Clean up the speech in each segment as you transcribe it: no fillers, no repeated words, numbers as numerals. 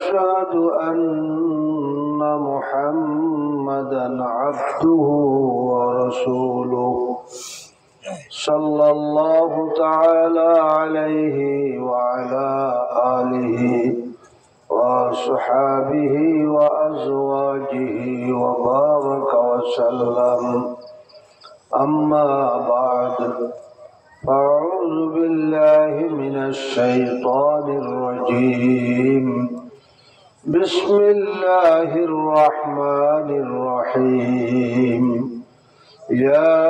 أشهد أن محمدا عبده ورسوله صلى الله تعالى عليه وعلى آله وصحابه وأزواجه وبارك وسلم. أما بعد، فأعوذ بالله من الشيطان الرجيم. بسم الله الرحمن الرحيم. يا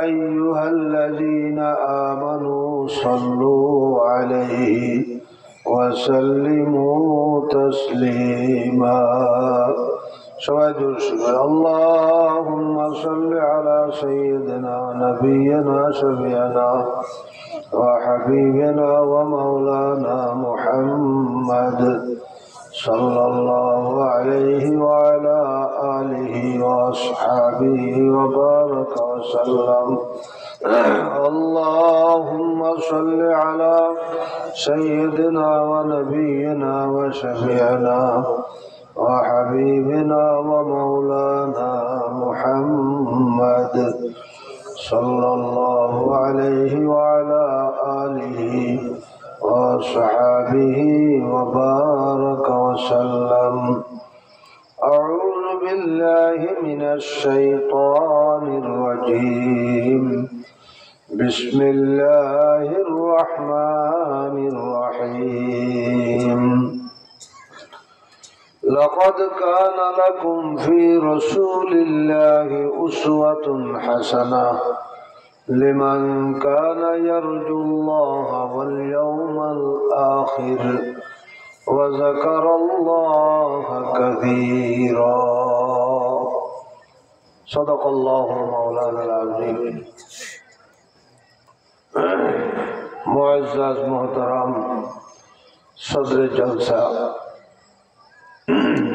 أيها الذين آمنوا صلوا عليه وسلموا تسليما. اللهم صل على سيدنا ونبينا شفيعنا وحبيبنا ومولانا محمد صلى الله عليه وعلى آله وأصحابه وبارك وسلم. اللهم صل على سيدنا ونبينا وشفيعنا وحبيبنا ومولانا محمد صلى الله عليه وعلى آله وصحبه وبارك وسلم. أعوذ بالله من الشيطان الرجيم. بسم الله الرحمن الرحيم. لقد كان لكم في رسول الله أسوة حسنة لمن كان يرجو الله واليوم الآخر وذكر الله كثيرا. صدق الله مولانا العظيم. मुअज़्ज़ज़ मोहतरम सदर जलसा,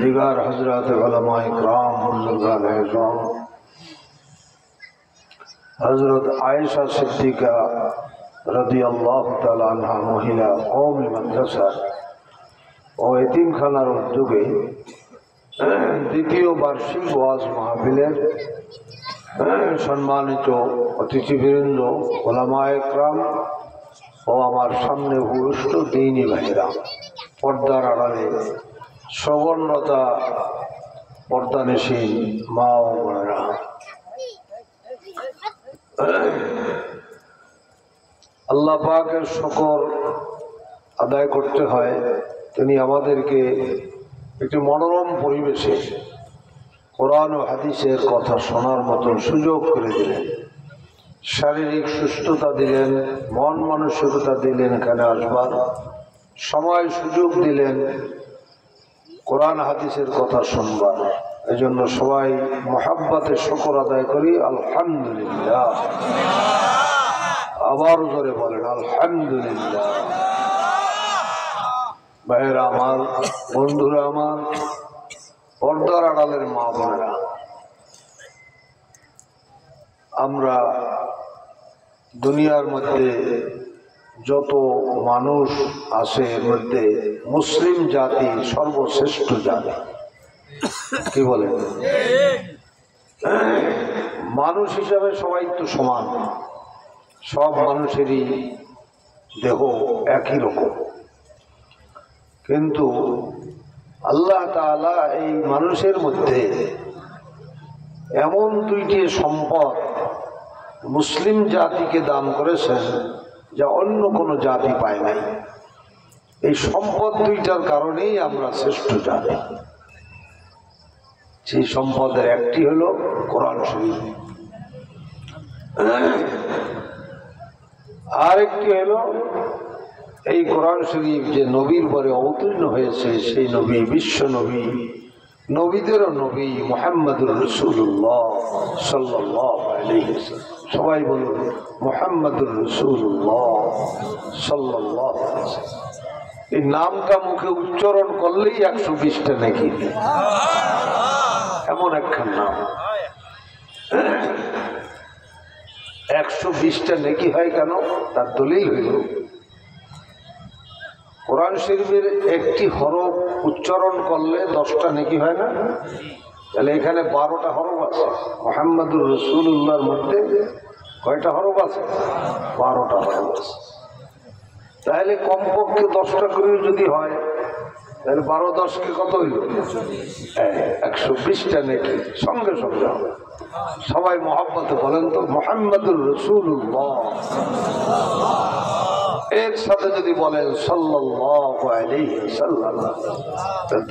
दिगार हजरत उलमाए इकराम, बुजुर्गान इज़ाम, हजरत आयशा सिद्दीक़ा রাদিয়াল্লাহু তাআলা আনহা মহিলা কওমি মাদ্রাসা ও এতিমখানার উদ্যোগে দ্বিতীয় বার্ষিক ওয়াজ মাহফিলের সম্মানিত অতিথিবৃন্দ, উলামায়ে কেরাম ও আমার সামনে উপবিষ্ট দ্বীনী ভাইয়েরা, পর্দার আড়ালে সবর্ণতা পর্দানিশীন মা ও বোনেরা, আল্লাহ পাকের শুকর আদায় করতে হয়। তিনি আমাদেরকে একটি মনোরম পরিবেশে কোরআন ও হাদিসের কথা শোনার মতো সুযোগ করে দিলেন, শারীরিক সুস্থতা দিলেন, মন মানসিকতা দিলেন, এখানে আসবার সময় সুযোগ দিলেন কোরআন হাদিসের কথা শুনবার। এই জন্য সবাই মুহাব্বতে শুকর আদায় করি আলহামদুলিল্লাহ। আবার জোরে বলেন আলহামদুলিল্লাহ। ভাইয়েরা আমার, বন্ধুরা আমার, পর্দার আড়ালের মা বোনেরা, আমরা দুনিয়ার মধ্যে যত মানুষ আছে এর মধ্যে মুসলিম জাতি সর্বশ্রেষ্ঠ জাতি। কি বলেন? মানুষ হিসাবে সবাই তো সমান, সব মানুষেরই দেহ একই রকম, কিন্তু আল্লাহ তাআলা এই মানুষের মধ্যে এমন দুইটি সম্পদ মুসলিম জাতিকে দান করেছেন যা অন্য কোনো জাতি পায় নাই। এই সম্পদ দুইটার কারণেই আমরা শ্রেষ্ঠ জাতি। সেই সম্পদের একটি হলো কোরআন শরীফ, আর একটি হলো এই কোরআন শরীফ যে নবীর পরে অবতীর্ণ হয়েছে, সেই নবী বিশ্ব নবী, নবীদেরও নবী মুহাম্মদুর রাসূলুল্লাহ সাল্লাল্লাহু আলাইহি ওয়াসাল্লাম। সবাই বলুন মুহাম্মদুর রাসূলুল্লাহ সাল্লাল্লাহু আলাইহি ওয়াসাল্লাম। এই নামটা মুখে উচ্চারণ করলেই 120টা নেকি, এমন একখান নাম। 120টা নেকি হয় কেন? তার দলিল হইল কোরআন শরীফের একটি হরফ উচ্চারণ করলে 10টা নেকি হয় না? তাহলে এখানে 12টা হরফ আছে। মুহাম্মাদুর রাসূলুল্লাহর মধ্যে কয়টা হরফ আছে? 12টা হরফ আছে। তাহলে কমপক্ষে 10টা করে যদি হয়, তাহলে 12 10 কত হইল? 120টা নেকি সঙ্গে সঙ্গে হবে। সবাই মহব্বতে বলেন তো মুহাম্মাদুর রাসূলুল্লাহ। এর সাথে যদি বলেন সাল্লাল্লাহু আলাইহি ওয়াসাল্লাম,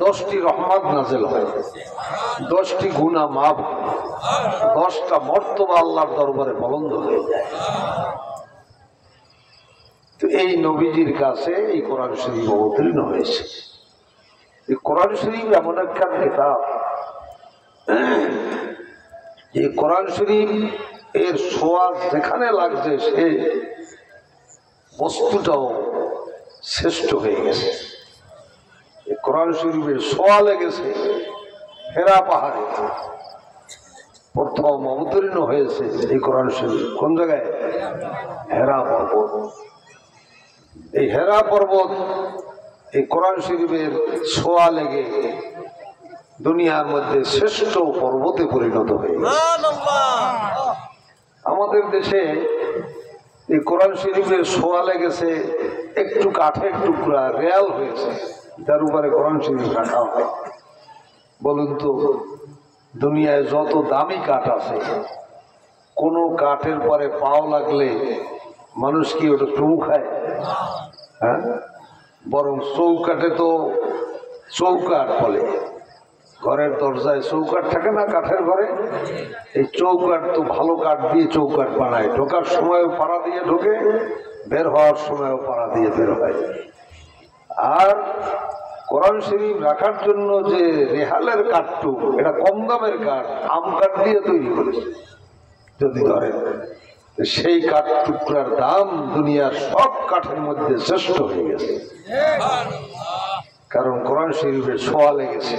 10টি রহমত নাযিল হয়, 10টি গুনাহ মাফ, 10টা মর্তবা আল্লাহর দরবারে বুলন্দ হয়ে যায়। তো এই নবীজির কাছে এই কোরআন শরীফ অবতীর্ণ হয়েছে। এই কোরআন শরীফ এমন একটা কিতাব, এই কোরআন শরীফ এর ছোঁয়া যেখানে লাগছে সে বস্তুটাও শ্রেষ্ঠ হয়ে গেছে। এই কোরআন শরীফের ছোঁয়া লেগেছে হেরা পাহাড়ে, প্রথম অবতীর্ণ হয়েছে এই কোরআন শরীফ কোন জায়গায়? হেরা পর্বত। এই হেরা পর্বত এই কোরআন শরীফের ছোঁয়া লেগে দুনিয়ার মধ্যে শ্রেষ্ঠ পর্বতে পরিণত হয়ে গেছে। আমাদের দেশে এই কোরআন শরীফের ছোঁয়া লেগেছে একটু কাঠের টুকরা রেয়াল হয়েছে, তার উপরে কোরআন শরীফ রাখা হয়। বলুন তো, দুনিয়ায় যত দামি কাঠ আছে, কোন কাঠের পরে পাও লাগলে মানুষ কি ওটা চুমু খায়? হ্যাঁ, বরং চৌকাঠে তো চৌকাঠ বলে। ঘরের দরজায় চৌকাঠ থাকে না কাঠের ঘরে? এই চৌকাঠ তো ভালো কাঠ দিয়ে চৌকাঠ বানায়, ঢোকার সময়ও পাড়া দিয়ে ঢোকে, বের হওয়ার সময়ও পাড়া দিয়ে বের হয়। আর কোরআন শরীফ রাখার জন্য যে রেহালের কাঠটুক, এটা কম দামের কাঠ, আম কাঠ দিয়ে তৈরি করেছে যদি ধরেন, সেই কাঠ টুকরার দাম দুনিয়ার সব কাঠের মধ্যে শ্রেষ্ঠ হয়ে গেছে, কারণ কোরআন শরীফের ছোঁয়া লেগেছে।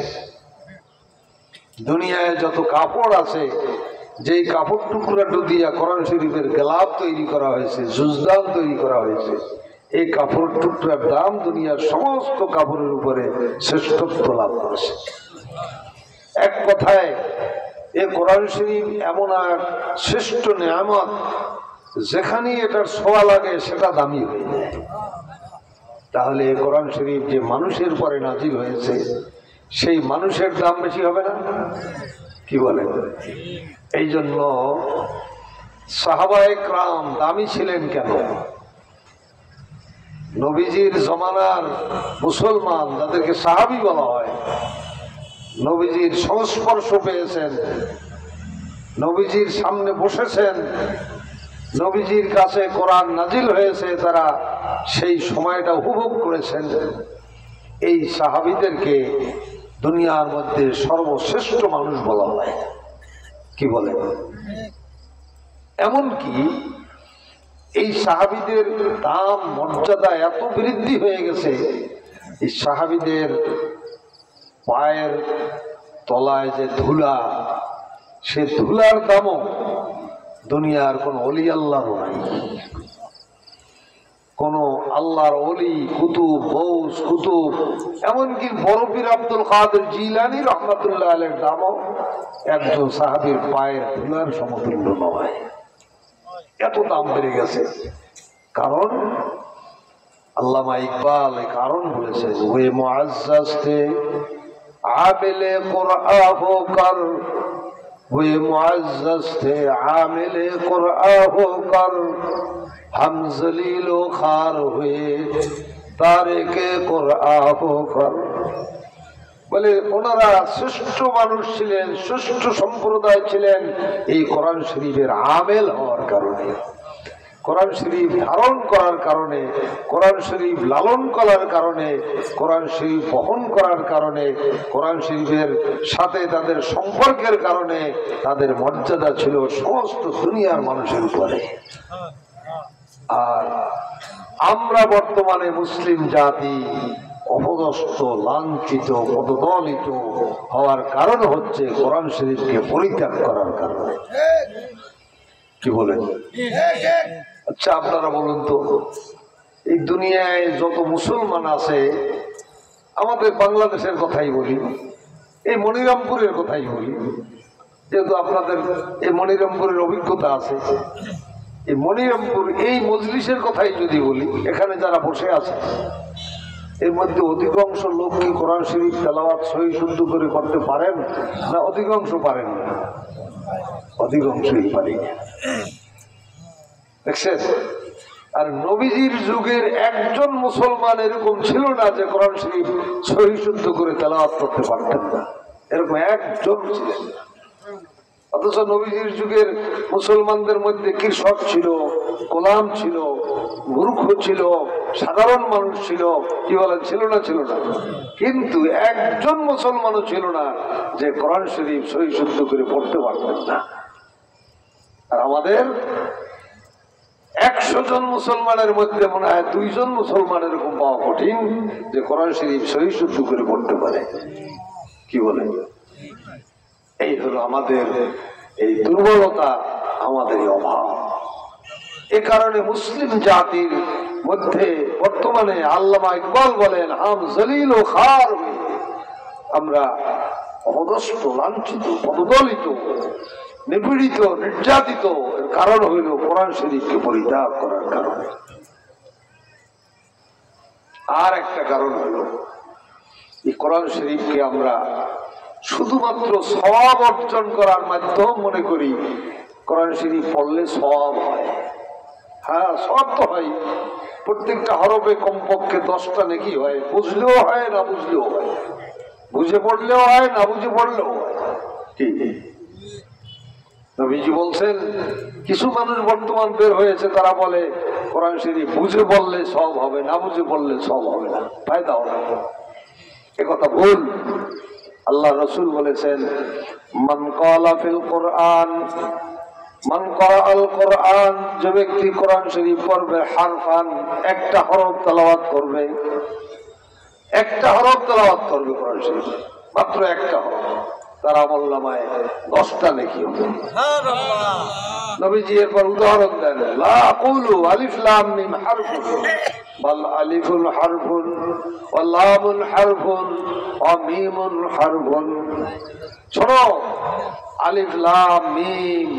দুনিয়ায় যত কাপড় আছে, যেই কাপড় টুকরাটা দিয়া কোরআন শরীফের গেলাপ তৈরি করা হয়েছে, জুজদান তৈরি করা হয়েছে, এই কাপড় টুকরার দাম দুনিয়ার সমস্ত কাপড়ের উপরে শ্রেষ্ঠত্ব লাভ করেছে। এক কথায় এই কোরআন শরীফ এমন এক শ্রেষ্ঠ নেয়ামত, যেখানেই এটার ছোঁয়া লাগে সেটা দামি হয়ে যায়। তাহলে এই কোরআন শরীফ যে মানুষের পরে নাজিল হয়েছে, সেই মানুষের দাম বেশি হবে না? কি বলেন? এই জন্য সাহাবায়ে কেরাম দামি ছিলেন কেন? নবীজির জমানার মুসলমান, যাদেরকে সাহাবী বলা হয়, নবীজির সংস্পর্শ পেয়েছেন, নবীজির সামনে বসেছেন, নবীজির কাছে কোরআন নাজিল হয়েছে, তারা সেই সময়টা উপভোগ করেছেন। এই সাহাবীদেরকে দুনিয়ার মধ্যে সর্বশ্রেষ্ঠ মানুষ বলা হয়। কি বলেন? এমনকি এই সাহাবীদের দাম মর্যাদা এত বৃদ্ধি হয়ে গেছে, এই সাহাবীদের পায়ের তলায় যে ধুলা, সে ধুলার দামও দুনিয়ার কোন অলি আল্লাহর নাই। কোন আল্লাহর অলি, কুতুব, গৌস, কুতুব, এমনকি বড় পীর আব্দুল কাদের জিলানী রহমাতুল্লাহ আলাইহির দামও একজন সাহাবীর পায়ের ধুলার সমতুল্য নয়। এত দাম বেড়ে গেছে। কারণ আল্লামা ইকবাল কারণ বলেছেন, ওয়ে মুআজ্জাজ थे आमिले कुरआ होकर, वे मुअज्जज थे आमिले कुरआ होकर, हम जलील व खार हुए तारिके कुरआ होकर। বলে ওনারা শ্রেষ্ঠ মানুষ ছিলেন, শ্রেষ্ঠ সম্প্রদায় ছিলেন এই কোরআন শরীফের আমেল হওয়ার কারণে, কোরআন শরীফ ধারণ করার কারণে, কোরআন শরীফ লালন করার কারণে, কোরআন শরীফ বহন করার কারণে, কোরআন শরীফের সাথে তাদের সম্পর্কের কারণে তাদের মর্যাদা ছিল সমস্ত দুনিয়ার মানুষের উপরে। আর আমরা বর্তমানে মুসলিম জাতি অপদস্থ, লাঞ্ছিত, পদদলিত হওয়ার কারণ হচ্ছে কোরআন শরীফকে পরিত্যাগ করার কারণে। কি বলেন? আচ্ছা আপনারা বলুন তো, এই দুনিয়ায় যত মুসলমান আছে, আমাদের বাংলাদেশের কথাই বলি, এই মনিরামপুরের কথাই বলি, যেহেতু আপনাদের এই মনিরামপুরের অভিজ্ঞতা আছে, এই মনিরামপুর এই মজলিসের কথাই যদি বলি, এখানে যারা বসে আছে এর মধ্যে অধিকাংশ লোক কি কোরআন শরীফ তেলাওয়াত সহি শুদ্ধ করে করতে পারেন না? অধিকাংশ পারেন না, অধিকাংশই পারি না। দেখছেন? আর নবীজির যুগের একজন মুসলমান এরকম ছিল না যে কোরআন শরীফ সহি শুদ্ধ করে তেলাওয়াত করতে পারতেন না, এরকম একজন ছিলেন না। অথচ নবীজির যুগের মুসলমানদের মধ্যে কৃষক ছিল, গোলাম ছিল, মূর্খ ছিল, সাধারণ মানুষ ছিল, কি বলেন, ছিল না? ছিল না। কিন্তু একজন মুসলমানও ছিল না যে কোরআন শরীফ সহি শুদ্ধ করে পড়তে পারতেন না। আর আমাদের 100 জন মুসলমানের মধ্যে মনে হয় 2 জন মুসলমান এরকম পাওয়া কঠিন যে কোরআন শরীফ সহি শুদ্ধ করে পড়তে পারে। কি বলেন? এই হলো আমাদের এই দুর্বলতা, আমাদের এই অভাব। এ কারণে মুসলিম জাতির মধ্যে বর্তমানে আল্লামা ইকবাল বলেন, হাম জলিল ও খার, আমরা অপদস্থ, লাঞ্ছিত, পদদলিত, নিপীড়িত, নির্যাতিত। এর কারণ হইল কোরআন শরীফকে পরিত্যাগ করার কারণে। আর একটা কারণ হইল এই কোরআন শরীফকে আমরা শুধুমাত্র সওয়াব অর্জন করার মাধ্যম মনে করি। কোরআন শরীফ পড়লে সওয়াব হয়। হ্যাঁ, সওয়াব তো হয়, প্রত্যেকটা হরফে কমপক্ষে 10টা নেকি হয়, বুঝলেও হয় না বুঝলেও হয়, বুঝে পড়লেও হয় না বুঝে পড়লেও হয়। ঠিক নবীজি বলছেন, কিছু মানুষ বর্তমান বের হয়েছে, তারা বলে কোরআন শরীফ বুঝে পড়লে সওয়াব হবে, না বুঝে পড়লে সওয়াব হবে না, ফায়দা হবে না। এ কথা ভুল। আল্লাহ রসুল বলেছেন, মান ক্বালা ফিল কুরআন, মান ক্বারাআল কুরআন, যে ব্যক্তি কোরআন শরীফ পড়বে, হারফান, একটা হরফ তেলাওয়াত করবে, একটা হরফ তেলাওয়াত করবে কোরআন শরীফ, মাত্র একটা হরফ, তার আমলনামায় 10টা নেকি হবে। সুবহানাল্লাহ। নবীজি এরপর উদাহরণ দেন, লা আকুলু আলিফ লাম মিম হারফুন বাল আলিফুল হারফুন ওয়া লামুল হারফুন ওয়া মিমুল হারফুন। শোনো, আলিফ লাম মিম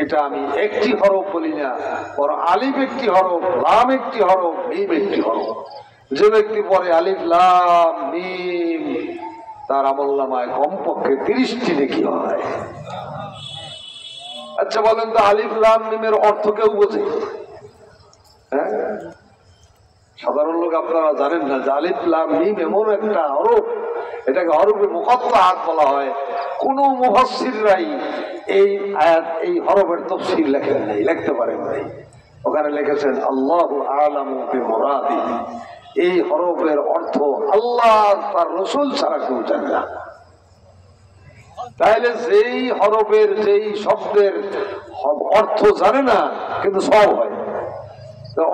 এটা আমি একটি হরফ বলি না, বড় আলিফ একটি হরফ, লাম একটি হরফ, মিম একটি হরফ। যে ব্যক্তি পড়ে আলিফ লাম মিম, তার আমলনামায় কমপক্ষে 30টি নেকি হয়। আচ্ছা বলেন তো, আলিফ লাম মিমের অর্থ কেউ বোঝে? হ্যাঁ, সাধারণ লোক আপনারা জানেন না যে আলিফ লাম মিম এমন একটা হরফ, এটাকে হরফে মুকাত্তাআত বলা হয়। কোন মুফাসসিররাই এই আয়াত, এই হরফের তাফসীর লেখেন নাই, লিখতে পারেন নাই। ওখানে লিখেছেন আল্লাহু আ'লামু বিমুরাদিহি, এই হরফের অর্থ আল্লাহ তার রাসূল ছাড়া কেউ জানে না। তাহলে যেই হরফের, যেই শব্দের অর্থ জানে না কিন্তু সব হয়,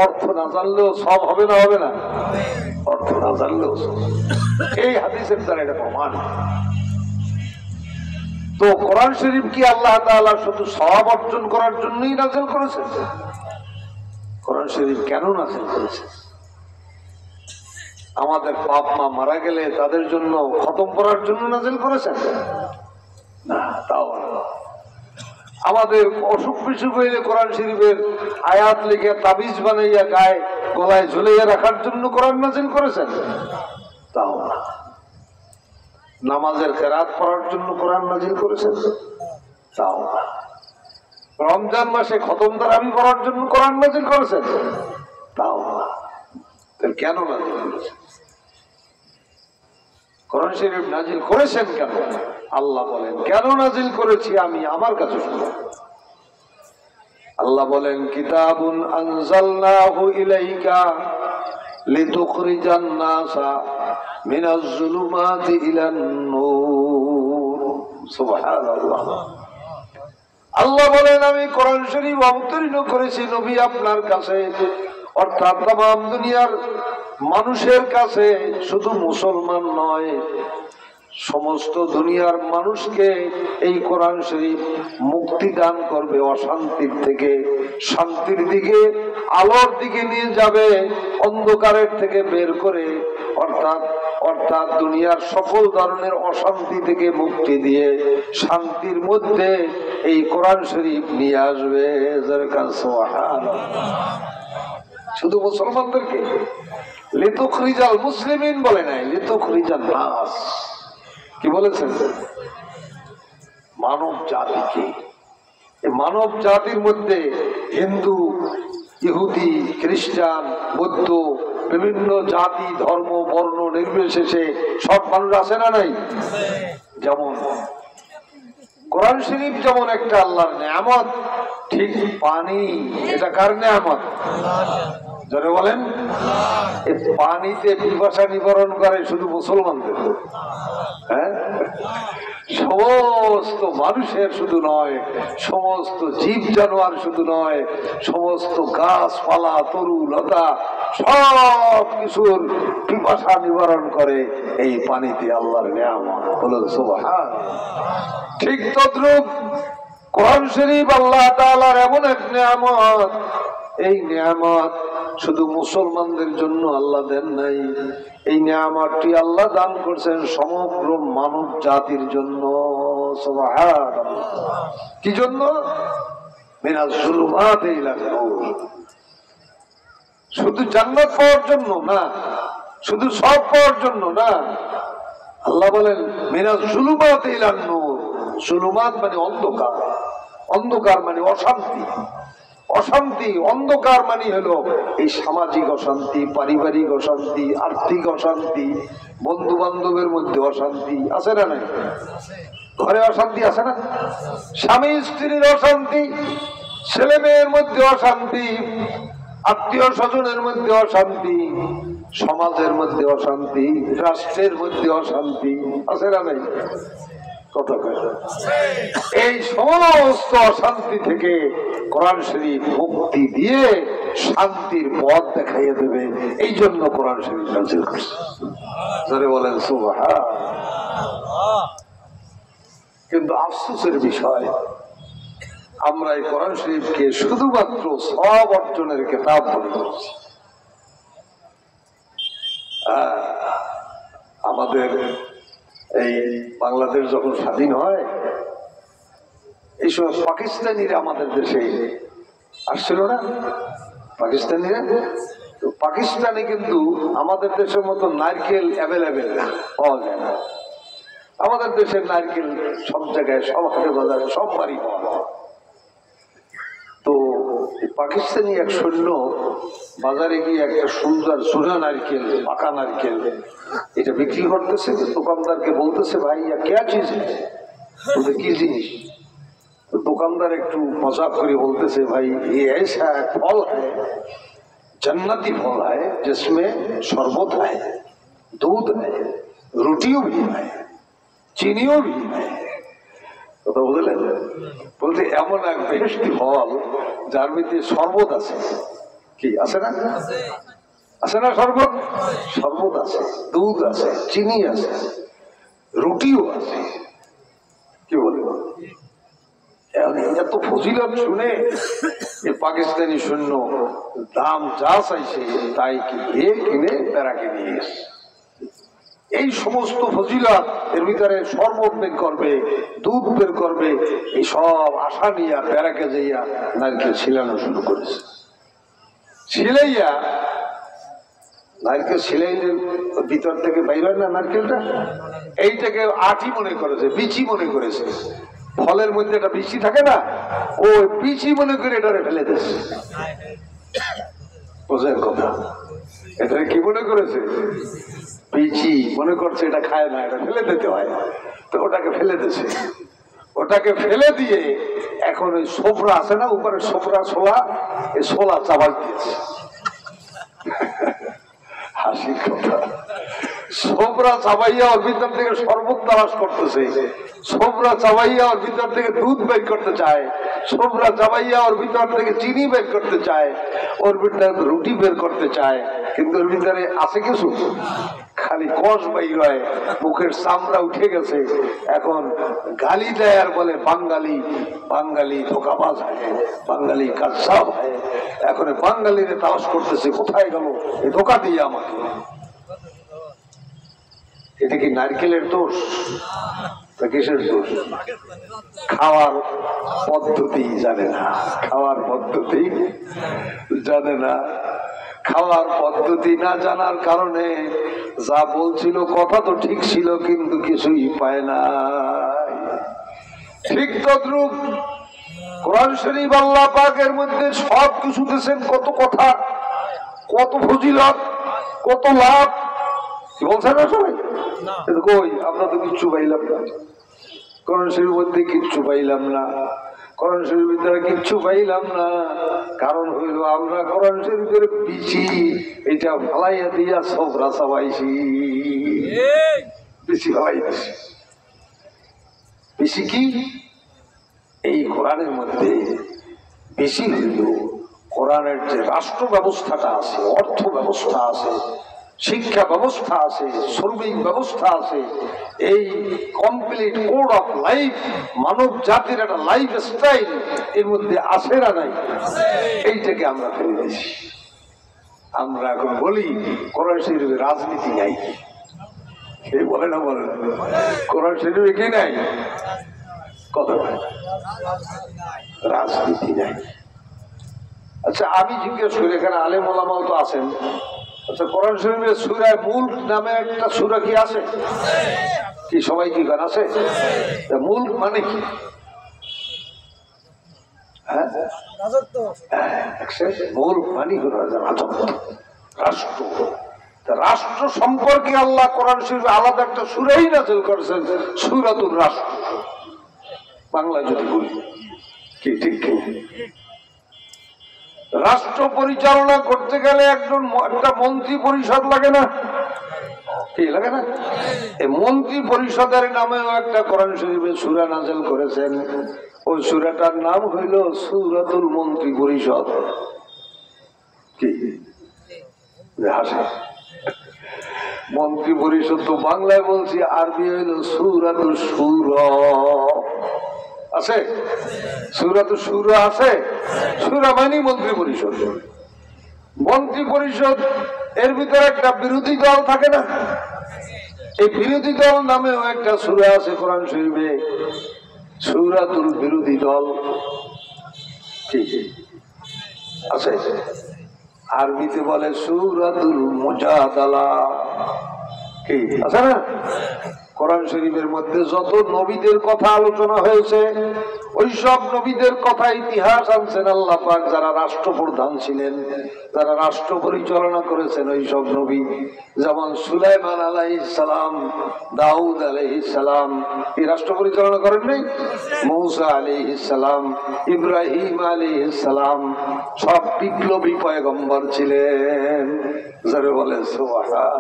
অর্থ না জানলেও সব হবে না? হবে না? অর্থ না জানলেও সব। এই হাদিসের দ্বারা এটা প্রমাণ। তো কোরআন শরীফ কি আল্লাহ তাআলা শুধু সওয়াব অর্জন করার জন্যই নাযিল করেছেন? কোরআন শরীফ কেন নাযিল করেছেন? আমাদের বাপ মা মারা গেলে তাদের জন্য খতম করার জন্য নাযিল করেছেন? না, তাও না। আমাদের অসুখ বিসুখ হইলে কোরআন শরীফের আয়াত লিখে তাবিজ বানাইয়া গায়ে গলায় ঝুলাইয়া রাখার জন্য কোরআন নাযিল করেছেন? তাও না। নামাজের কেরাত পড়ার জন্য কোরআন নাযিল করেছেন? তাও না। রমজান মাসে খতম তারাবি পড়ার জন্য কোরআন নাযিল করেছেন? তাও না। তাহলে কেন নাযিল করেছেন? কোরআন শরীফ নাযিল করেছেন কেন? আল্লাহ বলেন, কেন নাযিল করেছি আমি, আমার কাছে শুনো। আল্লাহ বলেন, কিতাবুন আনজালনাহু ইলাইকা লিতুখরিজান নাসা মিনাজ যুলুমাতি ইলান নূর। সুবহানাল্লাহ। আল্লাহ বলেন, আমি কোরআন শরীফ অবতীর্ণ করেছি নবী আপনার কাছে, অর্থাৎ তাম দুনিয়ার মানুষের কাছে, শুধু মুসলমান নয়, সমস্ত দুনিয়ার মানুষকে এই কোরআন শরীফ মুক্তি দান করবে, অশান্তির থেকে শান্তির দিকে, আলোর দিকে নিয়ে যাবে, অন্ধকারের থেকে বের করে, অর্থাৎ দুনিয়ার সকল ধরনের অশান্তি থেকে মুক্তি দিয়ে শান্তির মধ্যে এই কোরআন শরীফ নিয়ে আসবে। শুধু মুসলমানদেরকে লিতুখরিজাল মুসলিমিন বলে নাই, লিতুখরিজান নাস। কি বলেছেন? মানব জাতিকে। মানব জাতির মধ্যে হিন্দু, ইহুদি, খ্রিস্টান, বৌদ্ধ, বিভিন্ন জাতি, ধর্ম, বর্ণ নির্বিশেষে সব মানুষ আছে না নাই? যেমন কোরআন শরীফ যেমন একটা আল্লাহর নেয়ামত, ঠিক পানি এটা কার নেয়ামত? যারা বলেন এই পানিতে পিপাসা নিবারণ করে শুধু মুসলমানদের, হ্যাঁ? সমস্ত মানুষের শুধু নয়, সমস্ত জীব জানোয়ার শুধু নয়, সমস্ত গাছপালা, তরু লতা সব কিছুর পিপাসা নিবারণ করে এই পানিতে আল্লাহর নিয়ামত। বলুন সুবহান। ঠিক তদ্রূপ কোরআন শরীফ আল্লাহ তাআলার এমন এক নিয়ামত, এই নিয়ামত শুধু মুসলমানদের জন্য আল্লাহ দেন নাই, এই নিয়ামতটি আল্লাহ দান করছেন সমগ্র মানব জাতির জন্য। সুবহানাল্লাহ। কি জন্য? মিনাজ যুলুমাতি ইলা নূর। শুধু জান্নাত পাওয়ার জন্য না, শুধু সব পাওয়ার জন্য না। আল্লাহ বলেন মিনাজ যুলুমাতি ইলা নূর। যুলুমাত মানে অন্ধকার, অন্ধকার মানে অশান্তি, অশান্তি, অন্ধকার মানে হলো এই সামাজিক অশান্তি, পারিবারিক অশান্তি, আর্থিক অশান্তি, বন্ধু বান্ধবের মধ্যে অশান্তি আছে না নাই? ঘরে অশান্তি আছে না? স্বামী স্ত্রীর অশান্তি, ছেলে মেয়ের মধ্যে অশান্তি, আত্মীয় স্বজনের মধ্যে অশান্তি, সমাজের মধ্যে অশান্তি, রাষ্ট্রের মধ্যে অশান্তি আছে না নাই? কথা কয়। এই সমস্ত অশান্তি থেকে কোরআন শরীফ মুক্তি দিয়ে শান্তির পথ দেখাইয়ে দেবে, এই জন্য কোরআন শরীফ নাযিল করছে। যারা বলেন সুবহানাল্লাহ। কিন্তু আফসোসের বিষয়, আমরা এই কোরআন শরীফকে শুধুমাত্র সওয়াব অর্জনের কিতাব মনে করছি। আমাদের এই বাংলাদেশ যখন স্বাধীন হয়, এই সময় পাকিস্তানিরা আমাদের দেশে আসছিল না? পাকিস্তানিরা, পাকিস্তানে কিন্তু আমাদের দেশের মতো নারকেল অ্যাভেলেবেল না, পাওয়া যায় না। আমাদের দেশের নারকেল সব জায়গায়, সব হাটে বাজারে, সব বাড়ি পাওয়া যায়। তো পাকিস্তানি এক সৈন্য বাজারে গিয়ে একটা সুন্দর সোনা নারকেল, পাকা নারকেল এটা বিক্রি করতেছে। দোকানদারকে বলতেছে, ভাই কে চিজ, কি জিনিস? दुकानदार एक मजाक कर बोलते भाई ये ऐसा फल है, जन्नती फल है, जिसमें शरबत है, दूध है, रोटियों भी है, चीनियों भी है। तो बोले बोलते एमन एक बेहेश्ती फल जार मध्य शरबत आछे, कि आछे ना, आछे ना शरबत, शरबत आछे, दूध आछे, चीनी आछे, रोटियों आछे। कि बोले এত ফজিলত শুনে পাকিস্তানি সৈন্য দাম যা চাইছে তাই কিনে প্যারাকে নিয়ে এসে এই সমস্ত ফজিলত এর ভিতরে শরবত বের করবে, দুধ বের করবে, এই সব আশা নিয়ে প্যারাকে যাইয়া নারকেল ছিলানো শুরু করেছে। ছিলাইয়া নারকেল ছিলাইলের ভিতর থেকে বাইর হয় না নারকেলটা, এইটাকে আটি মনে করেছে, বিচি মনে করেছে। ফলের মধ্যে একটা বিচি থাকে না, ওই বিচি মনে করে এটারে ফেলে দিচ্ছে। বোঝেন কথা? এটারে কি মনে করেছে? বিচি মনে করছে, এটা খায় না, এটা ফেলে দিতে হয়, তো ওটাকে ফেলে দিচ্ছে। ওটাকে ফেলে দিয়ে এখন ওই সোফরা আছে না, উপরে সোফরা ছোলা, এই ছোলা চাবাই দিয়েছে। হাসির কথা। সোবরা চাবাইয়া ওর ভিতর থেকে শরবত তালাশ করতেছে, সোবরা চাবাইয়া ওর ভিতর থেকে দুধ বের করতে চায়, সোবরা চাবাইয়া ওর ভিতর থেকে চিনি বের করতে চায়, ওর ভিতরে রুটি বের করতে চায়, কিন্তু ওর ভিতরে আছে কিছু খালি কষ বাইর হয়, মুখের চামড়া উঠে গেছে, এখন গালি দেয় আর বলে বাঙালি, বাঙালি ধোকাবাজ হয়, বাঙালি কাজসাব হয়। এখন বাঙালিরে তালাশ করতেছে, কোথায় গেল এই ধোকা দিয়ে আমাকে। এটা কি নারকেলের দোষ? কিসের দোষ? খাওয়ার পদ্ধতি জানে না, খাওয়ার পদ্ধতি জানে না। খাওয়ার পদ্ধতি না জানার কারণে যা বলছিল কথা তো ঠিক ছিল, কিন্তু কিছুই পায় না। ঠিক তদ্রূপ কোরআন শরীফ আল্লাহ পাকের মধ্যে সব কিছু দিয়েছেন, কত কথা, কত ফজিলত, কত লাভ বলছেন না সবাই? কই আমরা তো কিচ্ছু পাইলাম না, কোরআন শরীফের মধ্যে কিচ্ছু পাইলাম না, কোরআন শরীফের দ্বারা কিচ্ছু পাইলাম না। কারণ হইল আমরা কোরআন শরীফের বিচি এটা ফালাইয়া দিয়া সব রাসা পাইছি, বেশি ফালাই দিছি। বেশি কি এই কোরআনের মধ্যে বেশি হইল কোরআনের যে রাষ্ট্র ব্যবস্থাটা আছে, অর্থ ব্যবস্থা আছে, শিক্ষা ব্যবস্থা আছে, শ্রমিক ব্যবস্থা আছে, এই কমপ্লিট কোড অফ লাইফ, মানব জাতির একটা লাইফ স্টাইল এর মধ্যে আছে না নাই? এইটাকে আমরা ফেলে দিয়েছি। আমরা এখন বলি কোরআন শরীফে রাজনীতি নাই, এই বলে না, বলে না কোরআন শরীফে কি নাই? কত রাজনীতি নাই। আচ্ছা আমি জিজ্ঞেস করি, এখানে আলেম ওলামাও তো আছেন, আচ্ছা কোরআন শরীফের সূরা মুলক নামে একটা সূরা কি আছে? কি সবাই কি গান আছে? মুলক মানে কি? হ্যাঁ, মুলক মানে হলো রাজত্ব, রাষ্ট্র। রাষ্ট্র সম্পর্কে আল্লাহ কোরআন শরীফে আলাদা একটা সূরাই নাযিল করেছেন, সূরাতুর রাষ্ট্র, বাংলায় যদি বলি কি ঠিক কি? রাষ্ট্র পরিচালনা করতে গেলে একটা মন্ত্রী পরিষদ লাগে না? কি লাগে না? এই মন্ত্রী পরিষদের নামেও একটা কোরআন শরীফে সূরা নাযিল করেছেন, ওই সূরাটার নাম হইল সূরাতুল মন্ত্রী পরিষদ। কি হাসে? মন্ত্রী পরিষদ তো বাংলায় বলছি, আরবি হইল সূরাতুল শূরা। আছে সূরাতুল শূরা আছে, শূরা মানে মন্ত্রী পরিষদ। মন্ত্রী পরিষদ এর ভিতরে একটা বিরোধী দল থাকে না? এই বিরোধী দল নামেও একটা সূরা আছে কোরআন শরীফে, সূরাতুল বিরোধী দল। ঠিক আছে, আরবিতে বলে সূরাতুল মুজাদালা। কি আছে না? কোরআন শরীফের মধ্যে যত নবীদের কথা আলোচনা হয়েছে, ওই সব নবীদের কথা ইতিহাস আনছেন আল্লাহ পাক, যারা রাষ্ট্রপ্রধান ছিলেন, যারা রাষ্ট্র পরিচালনা করেছেন, ওই সব নবী। যেমন সুলাইমান আলাইহিস সালাম, দাউদ আলাইহিস সালাম, এই রাষ্ট্র পরিচালনা করেন নাই? মূসা আলাইহিস সালাম, ইব্রাহিম আলাইহিস সালাম, সব বিপ্লবী পয়গম্বর ছিলেন। যারা বলে সুবহানাল্লাহ।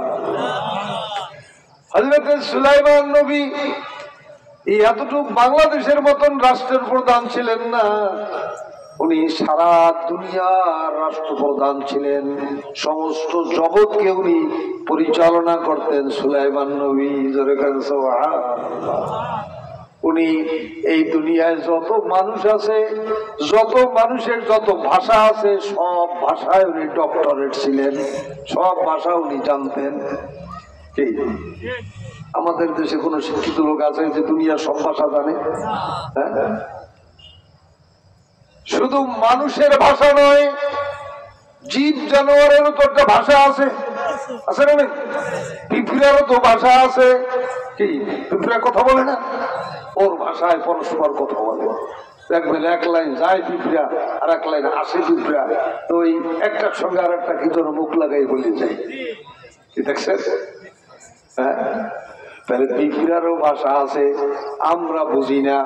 হযরত সুলাইমান নবী এতটুকু বাংলাদেশের মতন রাষ্ট্রের প্রধান ছিলেন না, উনি সারা দুনিয়ার রাষ্ট্রপ্রধান ছিলেন, সমস্ত জগৎকে উনি পরিচালনা করতেন সুলাইমান নবী। উনি এই দুনিয়ায় যত মানুষ আছে, যত মানুষের যত ভাষা আছে, সব ভাষায় উনি ডক্টরেট ছিলেন, সব ভাষা উনি জানতেন। আমাদের দেশে কোন শিক্ষিত লোক আছে যে দুনিয়ার সব ভাষা জানে? হ্যাঁ, শুধু মানুষের ভাষা নয়, জীব জানোয়ারেরও তো একটা ভাষা আছে, আছে না? পিঁপড়ারও তো ভাষা আছে। কি পিঁপড়া কথা বলে না? ওর ভাষায় পরস্পর কথা বলে। দেখবেন এক লাইন যায় পিঁপড়া, আর এক লাইন আসে পিঁপড়া, তো ওই একটার সঙ্গে আর একটা কি যেন মুখ লাগাই বলে যায়। কি দেখছেন? হ্যাঁ, তাহলে পিঁপড়ারও ভাষা আছে, আমরা বুঝি না।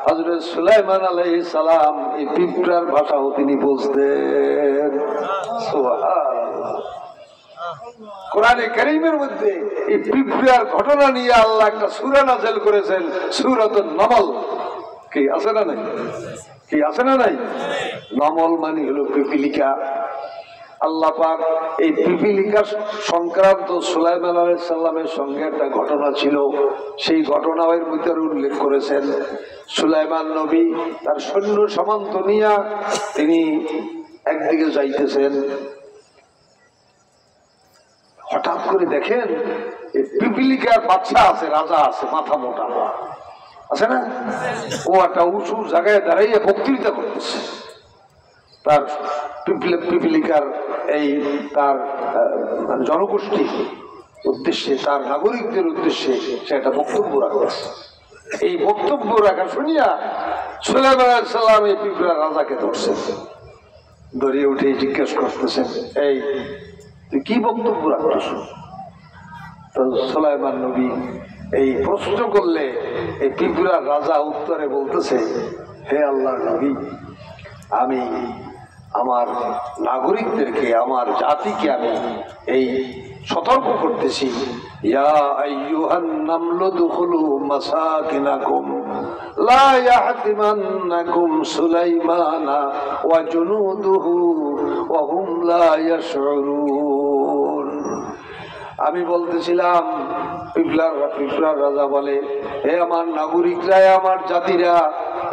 হযরত সুলাইমান আলাইহিস সালাম এই পিঁপড়ার ভাষাও তিনি বুঝতেন। সুবহানাল্লাহ। কোরআনে কারীমের মধ্যে এই পিঁপড়ার ঘটনা নিয়ে আল্লাহ একটা সূরা নাযিল করেছেন, সূরাতুন নামল। কি আছে না নাই? কি আছে না নাই? নামল মানে হলো পিপিলিকা। আল্লাহ পাক এই পিপিলিকা সংক্রান্ত সুলাইমান আলাইহিস সালামের সঙ্গে একটা ঘটনা ছিল, সেই ঘটনার ভিতরে উল্লেখ করেছেন সুলাইমান নবী তার সৈন্য সামন্ত নিয়ে তিনি একদিকে যাইতেছেন, হঠাৎ করে দেখেন এই পিপিলিকার বাচ্চা আছে, রাজা আছে, মাথা মোটা আছে না, ও একটা উঁচু জায়গায় দাঁড়াইয়ে বক্তৃতা করতেছে। তার পিপিলিকার এই তার জনগোষ্ঠী উদ্দেশ্যে, তার নাগরিকদের উদ্দেশ্যে সে একটা বক্তব্য রাখতেছে। এই বক্তব্য রাখা শুনিয়া সুলাইমান আলাইহিস সালাম এই পিপিলার রাজাকে ধরছেন, ধরিয়ে উঠে জিজ্ঞেস করতেছেন, এই তুই কি বক্তব্য রাখতেছ? তো সুলাইমান নবী এই প্রশ্ন করলে এই পিপিলার রাজা উত্তরে বলতেছে, হে আল্লাহর নবী, আমি আমার নাগরিকদেরকে, আমার জাতিকে আমি এই সতর্ক করতেছি, ইয়া আইয়ুহান নামলু দুখুলু মাসাকিনাকুম লা ইয়াহতিমান্নাকুম সুলাইমানা ওয়া জুনুদুহু ওয়া হুম লা ইয়াশউরুন। আমি বলতেছিলাম, পিপলার রাজা বলে, হে আমার নাগরিকরা, আমার জাতিরা,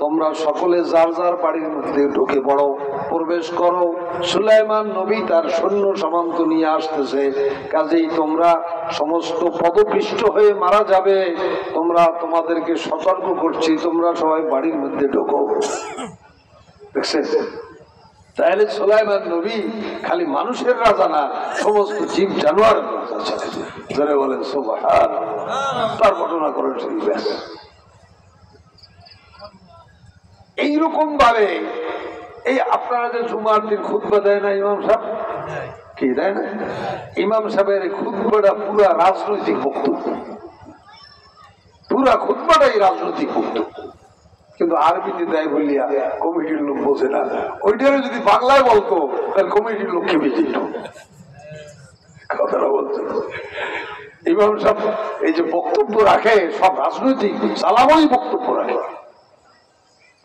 তোমরা সকলে যার যার বাড়ির মধ্যে ঢুকে পড়ো, প্রবেশ করো, সুলাইমান নবী তার সৈন্য সামন্ত নিয়ে আসতেছে, কাজেই তোমরা সমস্ত পদপিষ্ট হয়ে মারা যাবে, তোমাদেরকে সতর্ক করছি, তোমরা সবাই বাড়ির মধ্যে ঢোকো। দেখছেন, তাহলে সুলাইমান নবী খালি মানুষের রাজা না, সমস্ত জীব জানোয়ারের রাজা ছিলেন। ধরে বলেন সুবহানাল্লাহ। তার ঘটনা করেন সেই ব্যাস। এইরকম ভাবে এই আপনারা যে জুমার দিন খুতবা দেয় না ইমাম সাহেব, কি দেয় না? ইমাম সাহেবের খুতবাটা পুরা রাজনৈতিক বক্তব্য, পুরা খুতবাটাই রাজনৈতিক বক্তব্য, কিন্তু আরবিতে দেয় বলিয়া কমিটির লোক বোঝে না। ওইটারে যদি বাংলায় বলতো তাহলে কমিটির লোক খেপে যেত। কথাটা বলতো ইমাম সাহেব এই যে বক্তব্য রাখে সব রাজনৈতিক চালাময় বক্তব্য রাখে,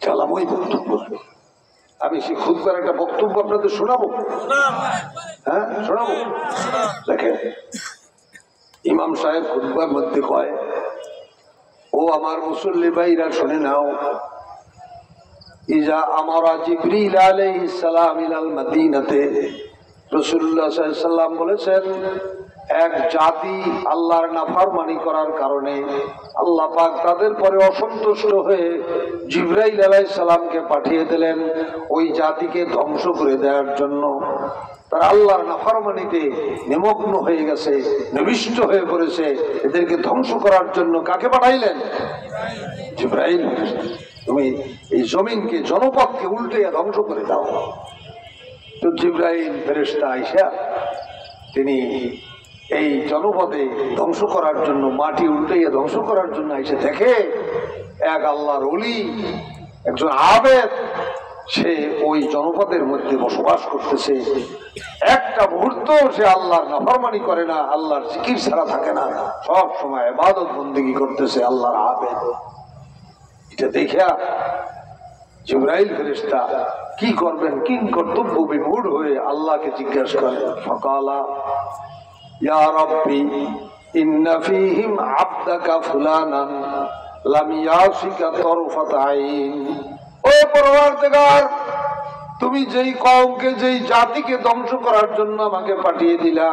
চালাময় বক্তব্য। আমি সেই খুতবার একটা বক্তব্য আপনাদের শোনাবো, হ্যাঁ শোনাবো। দেখেন, ইমাম সাহেব খুতবার মধ্যে কয়, ও আমার মুসল্লি ভাইরা শুনে নাও, ইজা আমারা জিবরিল আলাইহিস সালাম ইলাল মদিনাতে, রাসূলুল্লাহ সাল্লাল্লাহু আলাইহি সাল্লাম বলেছেন, এক জাতি আল্লাহর নাফরমানি করার কারণে আল্লাহ পাক তাদের পরে অসন্তুষ্ট হয়ে জিবরাইল আলাইহিস সালামকে পাঠিয়ে দিলেন ওই জাতিকে ধ্বংস করে দেওয়ার জন্য। তারা আল্লাহর নাফরমানিতে নিমগ্ন হয়ে গেছে, নিবিষ্ট হয়ে পড়েছে, এদেরকে ধ্বংস করার জন্য কাকে পাঠাইলেন? জিবরাইল। তুমি এই জমিনকে, জনপদকে উল্টে ধ্বংস করে দাও। তো জিবরাইল ফেরেশতা আইসা তিনি এই জনপদে ধ্বংস করার জন্য, মাটি উল্টাইয়া ধ্বংস করার জন্য এসে দেখে এক আল্লাহর ওলি, একজন আবেদ, সে ওই জনপদের মধ্যে বসবাস করতেছে। একটা মুহূর্ত সে আল্লাহর নাফরমানি করে না, আল্লাহর জিকির ছাড়া থাকে না, সব সময় ইবাদত বন্দেগী করতেছে আল্লাহর আবেদ। এটা দেখা জিবরাইল ফেরেশতা কি করবেন, কি কর্তব্য বিমূঢ় হয়ে আল্লাহকে জিজ্ঞাসা করেন, ফাকালা ইয়া রাব্বি ইন্না ফীহিম আবদাকা ফুলানান লাম ইয়াসিকা তরফাত আইন। ও পরওয়ারদিগার, তুমি যেই কওমকে, যেই জাতিকে ধ্বংস করার জন্য আমাকে পাঠিয়ে দিলা,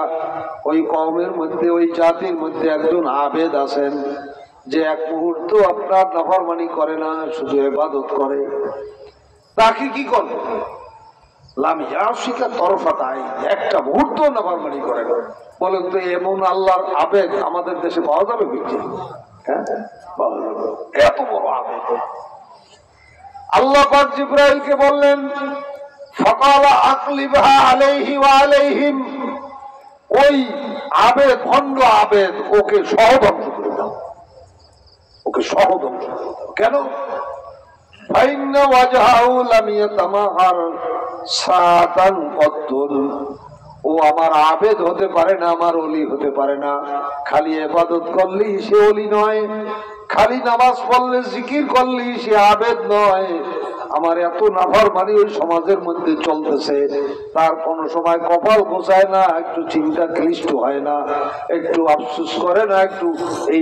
ওই কওমের মধ্যে, ওই জাতির মধ্যে একজন আবেদ আছেন, যে এক মুহূর্ত আপনার নাফরমানি করে না, শুধু ইবাদত করে। তাকে কি করবে? লাম ইয়াসিকা তরফাত আইন, একটা মুহূর্ত নাফরমানি করে না। বলেন তো এমন আল্লাহর আবেদ আমাদের দেশে পাওয়া যাবে কি? হ্যাঁ, পাওয়া যাবে। এত বড় আবেদ। আল্লাহ পাক জিবরাইলকে বললেন, ফাকালা আকলিবহা আলাইহি ওয়া আলাইহিম, ওই আবেদ, ভণ্ড আবেদ, ওকে সহ ধ্বংস করে দাও, ওকে সহ ধ্বংস করে দাও। কেন? ফাইন্না ওয়াজহাউ লাম ইয়াতামাহার সাতান কত্তুল, ও আমার আবেদ হতে পারে না, আমার ওলি হতে পারে না। খালি ইবাদত করলেই সে ওলি নয়, খালি নামাজ পড়লে জিকির করলেই সে আবেদ নয়। আমার এত নাফরমানি ওই সমাজের মধ্যে চলতেছে, তার কোন সময় কপাল গোছায় না, একটু চিন্তা ক্লিষ্ট হয় না, একটু আফসোস করে না, একটু এই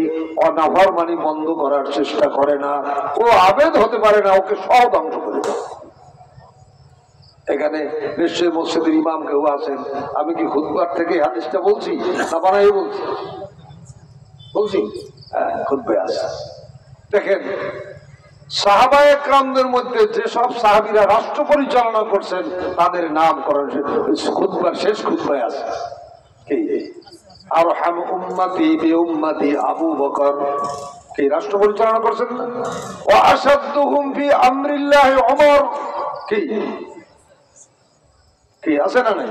নাফরমানি বন্ধ করার চেষ্টা করে না। ও আবেদ হতে পারে না, ওকে সব ধ্বংস করে দেয়। এখানে নিশ্চয়ই মসজিদের ইমাম কেউ আছেন, আমি কি খুতবার থেকে হাদিসটা বলছি না বানাই বলছি? হ্যাঁ, খুতবায় আছে। দেখেন, সাহাবায়ে একরামদের মধ্যে যেসব সাহাবীরা রাষ্ট্র পরিচালনা করছেন তাদের নাম করেন খুতবার শেষ খুতবায় আছে। কি আরহাম উম্মতি বিউম্মতি আবু বকর, কি রাষ্ট্র পরিচালনা করছেন না? ওয়া আশাদ্দুহুম ফি আমরিল্লাহ ওমর, কি কি আছে না নাই?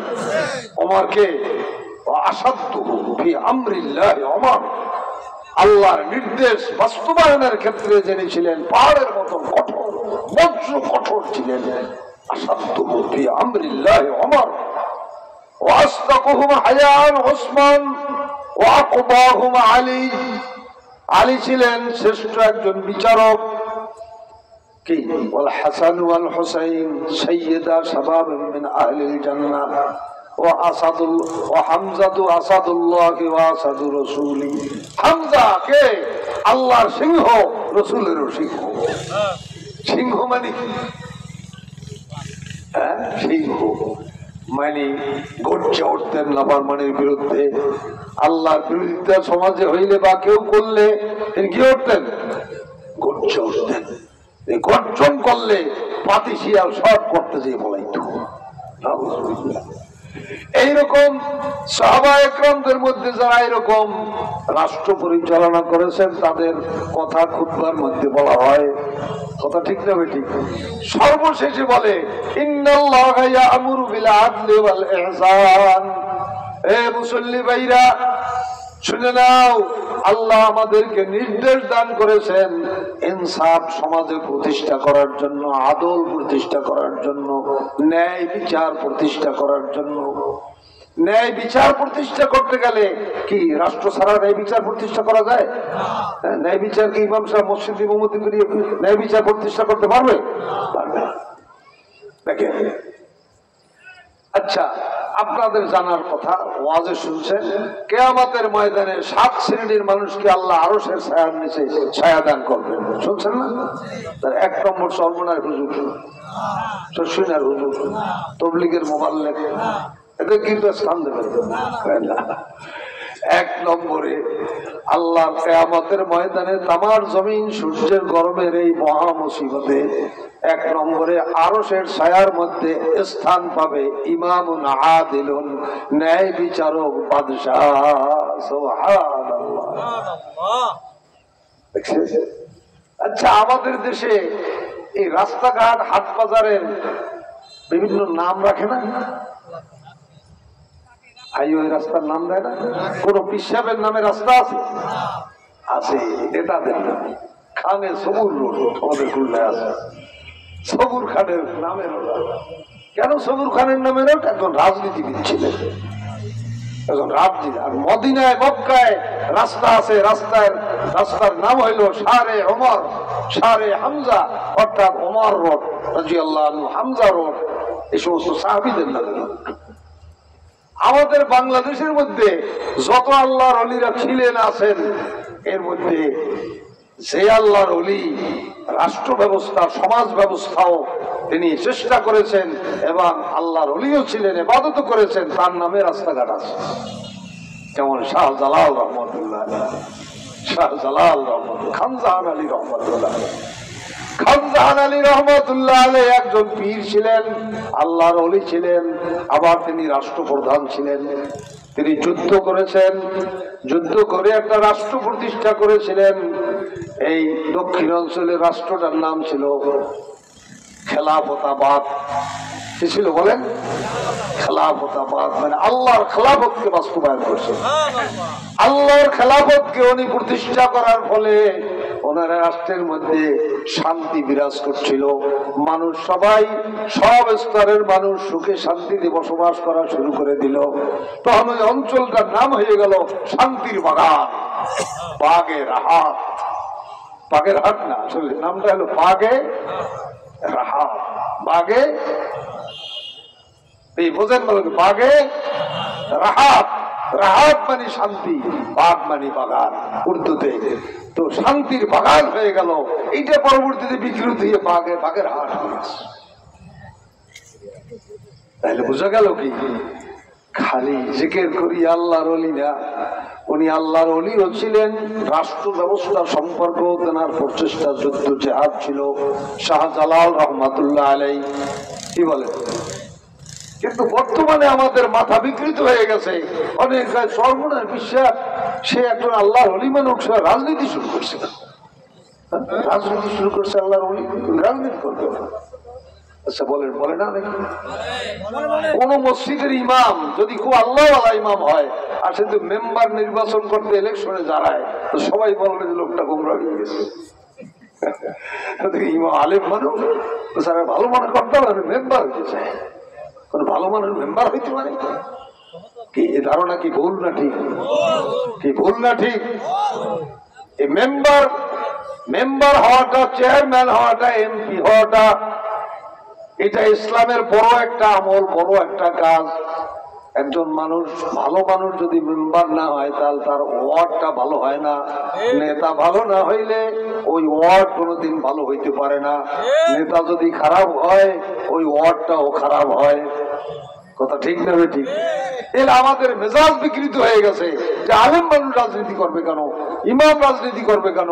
ওমর কে? ওয়া আশাদ্দুহুম ফি আমরিল্লাহ ওমর, আল্লাহর নির্দেশ বাস্তবায়নের ক্ষেত্রে যিনি ছিলেন পাহাড়ের মতো কঠোর, বজ্র কঠোর ছিলেন। আশাদ্দুহুম ফি আমরিল্লাহ ওমর ওয়া আসদাকুহুম হায়ান উসমান ওয়া আকবাহুম আলী, আলী ছিলেন শ্রেষ্ঠ একজন বিচারক। কি ওয়াল হাসান ওয়াল হুসাইন সাইয়্যিদা শাবাবিন মিন আহলিল জান্নাহ ওয়া আসাদুল ওয়া হামজাতু আসাদুল্লাহ ওয়া আসাদু রাসূলি, হামজা কে? আল্লাহর সিংহ, রাসূলেরও সিংহ। সিংহ মানে সিংহ মানে গর্জে উঠতেন নাফরমানির বিরুদ্ধে। আল্লাহর বিরোধিতা সমাজে হইলে বা কেউ করলে তিনি কি উঠতেন? গর্জে উঠতেন। গর্জন করলে পাতি শিয়াল সব করতে যেয়ে বলাইতো। এইরকম সাহাবায়ে একরামদের মধ্যে যারা এরকম রাষ্ট্র পরিচালনা করেছেন তাদের কথা খুতবার মধ্যে বলা হয়। কথা ঠিক না বেঠিক? সর্বশেষে বলে ইন্নাল্লাহা ইয়া'মুরু বিল আদলি ওয়াল ইহসান। এ মুসল্লি ভাইরা শুনে নাও, আল্লাহ আমাদেরকে নির্দেশ দান করেছেন ইনসাফ সমাজে প্রতিষ্ঠা করার জন্য, আদল প্রতিষ্ঠা করার জন্য, ন্যায় বিচার প্রতিষ্ঠা করার জন্য। ন্যায় বিচার প্রতিষ্ঠা করতে গেলে কি রাষ্ট্র ছাড়া ন্যায় বিচার প্রতিষ্ঠা করা যায়? ন্যায় বিচার কি ইমাম সাহেব মসজিদ ইমামতি করে ন্যায় বিচার প্রতিষ্ঠা করতে পারবে? পারবে না। দেখেন, আচ্ছা আপনাদের জানার কথা, ওয়াজে শুনছেন কিয়ামতের ময়দানে 7 শ্রেণীর মানুষকে আল্লাহ আরশের ছায়ার নিচে ছায়া দান করবেন, শুনছেন না? তার 1 নম্বর সর্বনার হুজুর, শশীনার হুজুর, তবলিগের মোবাল্লেগ, এদের কিন্তু স্থান দেবেন না। 1 নম্বরে আল্লাহ কিয়ামতের ময়দানে তামার জমিন সূর্যের গরমের এই মহা মুসিবতে 1 নম্বরে আরশের ছায়ার মধ্যে স্থান পাবে ইমামুন আদিলুন, ন্যায় বিচারক বাদশাহ। সুবহানাল্লাহ। আচ্ছা, আমাদের দেশে এই রাস্তাঘাট হাট বাজারের বিভিন্ন নাম রাখে না? হাইওয়ে রাস্তার নাম দেয় না? কোন পিসাবের নামে রাস্তা আছে? আছে, নেতাদের নামে। খানে সবুর রোড আমাদের খুলনায় আছে, সবুর খানের নামের রোড। কেন সবুর খানের নামের রোড? একজন রাজনীতিবিদ ছিলেন, একজন রাজনীতি। আর মদিনায় মক্কায় রাস্তা আছে, রাস্তার নাম হইল শারে ওমর, শারে হামজা, অর্থাৎ ওমর রোড রাদিয়াল্লাহু আনহু, হামজা রোড, এই সমস্ত সাহাবীদের নামে। আমাদের বাংলাদেশের মধ্যে যত আল্লাহর ওলিরা ছিলেন আছেন, এর মধ্যে যে আল্লাহর ওলি রাষ্ট্র ব্যবস্থা, সমাজ ব্যবস্থাও তিনি চেষ্টা করেছেন এবং আল্লাহর ওলিও ছিলেন, ইবাদত করেছেন, তার নামে রাস্তাঘাট আছে। যেমন শাহজালাল রহমতুল্লাহ, শাহজালাল রহমতুল্লাহ, খানজাহান আলী রহমতুল্লাহ। খানজাহান আলী রহমতুল্লাহ আলাইহি একজন পীর ছিলেন, আল্লাহর ওলি ছিলেন, আবার তিনি রাষ্ট্রপ্রধান ছিলেন। তিনি যুদ্ধ করেছেন, যুদ্ধ করে একটা রাষ্ট্র প্রতিষ্ঠা করেছিলেন। এই দক্ষিণ অঞ্চলের রাষ্ট্রটার নাম ছিল খেলাফতাবাদ। কি ছিল বলেন? খেলাফতাবাদ, মানে আল্লাহর খেলাফতকে বাস্তবায়ন করছে। আল্লাহর খেলাফতকে উনি প্রতিষ্ঠা করার ফলে ওনার রাষ্ট্রের মধ্যে শান্তি বিরাজ করছিল। মানুষ সবাই, সব স্তরের মানুষ সুখে শান্তিতে বসবাস করা শুরু করে দিল। তখন ওই অঞ্চলটার নাম হয়ে গেল শান্তির বাগান, বাগের হাট। বাগের হাট না, আসলে নামটা হলো রাহাব, বাগে এই বোঝেন বলেন, বাগে রাহাব, রাহাব মানে শান্তি, বাগ মানে বাগান উর্দুতে। তো শান্তির বাগান হয়ে গেল, এইটা পরবর্তীতে বিকৃত হয়ে বাগের হাট হয়েছে। তাহলে বোঝা গেল কি, খালি জিকির করি আল্লাহর ওলি না, উনি আল্লাহর ওলিও ছিলেন। রাষ্ট্র ব্যবস্থা সম্পর্ক তেনার প্রচেষ্টা, যুদ্ধ জেহাদ ছিল। শাহজালাল রহমাতুল্লাহ আলাই কি বলে, কিন্তু বর্তমানে আমাদের মাথা বিকৃত হয়ে গেছে। অনেক সর্বনাশ বিশ্বাস, সে একজন আল্লাহর ওলি মানুষ, রাজনীতি শুরু করছে, রাজনীতি শুরু করছে আল্লাহর ওলি, রাজনীতি করবে। আচ্ছা বলেন, বলে না নাকি? কোন মসজিদের ইমাম যদি খুব আল্লাহওয়ালা ইমাম হয় আর সে মেম্বার নির্বাচন করতে ইলেকশনে দাঁড়ায়, তো সবাই বলবে যে লোকটা গোমরা হয়ে গেছে। ইমাম আলেম মানুষ, স্যার ভালো মনে করতে হবে, মেম্বার হইতে চায়, কোন ভালো মানুষ মেম্বার হইতে পারে কি? এ ধারণা কি ভুল না ঠিক? কি ভুল না ঠিক? এই মেম্বার হওয়াটা, চেয়ারম্যান হওয়াটা, এমপি হওয়াটা, এটা ইসলামের বড় একটা আমল, বড় একটা কাজ। একজন মানুষ, ভালো মানুষ যদি মেম্বার না হয় তাহলে তার ওয়ার্ডটা ভালো হয় না। নেতা ভালো না হইলে ওই ওয়ার্ড কোনোদিন ভালো হইতে পারে না। নেতা যদি খারাপ হয় ওই ওয়ার্ডটাও খারাপ হয়। কথা ঠিক না ঠিক? এর আমাদের মেজাজ বিকৃত হয়ে গেছে যে আলেম মানুষ রাজনীতি করবে কেন, ইমাম রাজনীতি করবে কেন?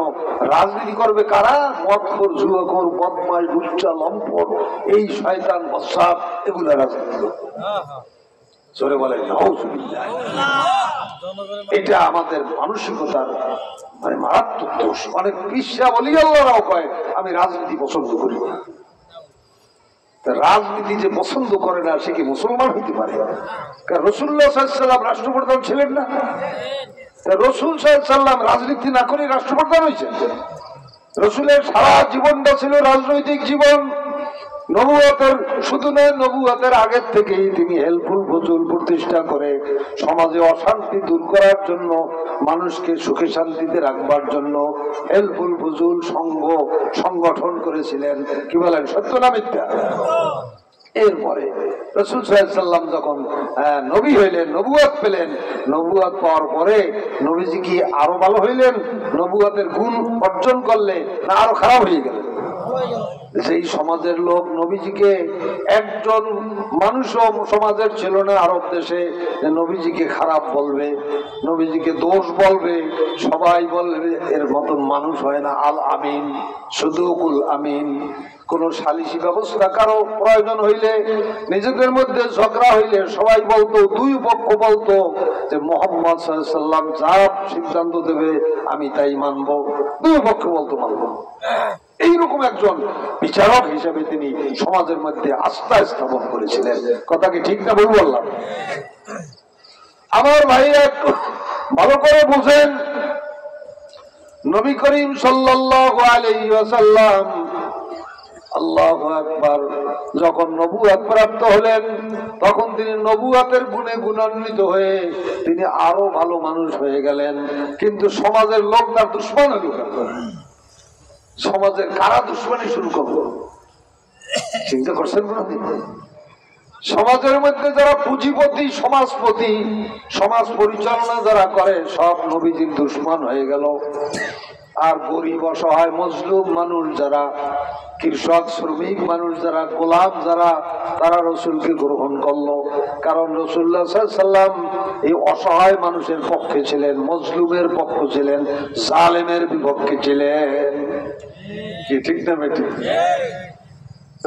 রাজনীতি করবে কারা? মদখোর, জুয়াখোর, বদমাশ, লুচ্চা, লম্পট, এই শয়তান বসাব, এগুলা রাজনীতি করবে। জোরে বলে নাউজুবিল্লাহ। এটা আমাদের মানসিকতার মানে মারাত্মক দোষ। অনেক পিসা বলি আল্লাহরাও কয় আমি রাজনীতি পছন্দ করি না। রাজনীতি যে পছন্দ করে না সে কি মুসলমান হইতে পারে? কারণ রাসূলুল্লাহ সাল্লাল্লাহু আলাইহি ওয়াসাল্লাম রাষ্ট্রপ্রধান ছিলেন না? রাসূল সাল্লাল্লাহু আলাইহি ওয়াসাল্লাম রাজনীতি না করে রাষ্ট্রপ্রধান হয়েছেন। রাসূলের সারা জীবনটা ছিল রাজনৈতিক জীবন। নবুয়তের শুধু নয়, নবুয়তের আগের থেকেই তিনি হেল্পফুল ফজল প্রতিষ্ঠা করে সমাজে অশান্তি দূর করার জন্য, মানুষকে সুখে শান্তিতে রাখবার জন্য হেল্পফুল ফজল সংগঠন করেছিলেন। কি বলেন, সত্য না মিথ্যা? এরপরে রাসূল সাল্লাল্লাহু আলাইহি ওয়াসাল্লাম যখন নবী হইলেন, নবুয়ত পেলেন, নবুয়ত পাওয়ার পরে নবীজি কি আরো ভালো হইলেন? নবুয়তের গুণ অর্জন করলে না আরো খারাপ হয়ে গেলেন? সেই সমাজের লোক নবীজিকে, একজন মানুষও সমাজের ছিল না আরব দেশে নবীজিকে খারাপ বলবে, নবীজিকে দোষ বলবে। সবাই বলবে এর মতন মানুষ হয় না, আল আমিন, সুদুকুল আমিন। কোন সালিসি ব্যবস্থা কারো প্রয়োজন হইলে, নিজেদের মধ্যে ঝগড়া হইলে সবাই বলতো, দুই পক্ষ বলতো যে মুহাম্মদ সাল্লাল্লাহু আলাইহি ওয়াসাল্লাম যা সিদ্ধান্ত দেবে আমি তাই মানবো। দুই পক্ষ বলতো মানবো। এইরকম একজন বিচারক হিসেবে তিনি সমাজের মধ্যে আস্থা স্থাপন করেছিলেন। কথা কি ঠিক না ভুল বললাম? আমার ভাইরা একটু ভালো করে বুঝেন, নবী করিম সাল্লাল্লাহু আলাইহি ওয়াসাল্লাম আল্লাহু আকবার যখন নবুয়ত প্রাপ্ত হলেন, তখন তিনি নবুয়তের গুণে গুণান্বিত হয়ে তিনি আরো ভালো মানুষ হয়ে গেলেন। কিন্তু সমাজের লোক তার দুশমন হল। সমাজের কারা দুশ্মনী শুরু করলো চিন্তা করছেন? সমাজের মধ্যে যারা পুঁজিপতি, সমাজপতি, সমাজ পরিচালনা যারা করে সব নবীজির দুশ্মন হয়ে গেল। আর গরিব, অসহায়, মজলুম মানুষ যারা, কৃষক, শ্রমিক মানুষ যারা, গোলাম যারা, তারা রসুলকে গ্রহণ করলো। কারণ রাসূলুল্লাহ সাল্লাল্লাহু আলাইহি ওয়াসাল্লাম এই অসহায় মানুষের পক্ষে ছিলেন, মজলুমের পক্ষে ছিলেন, জালেমের বিপক্ষে ছিলেন। কি ঠিক না বেটি?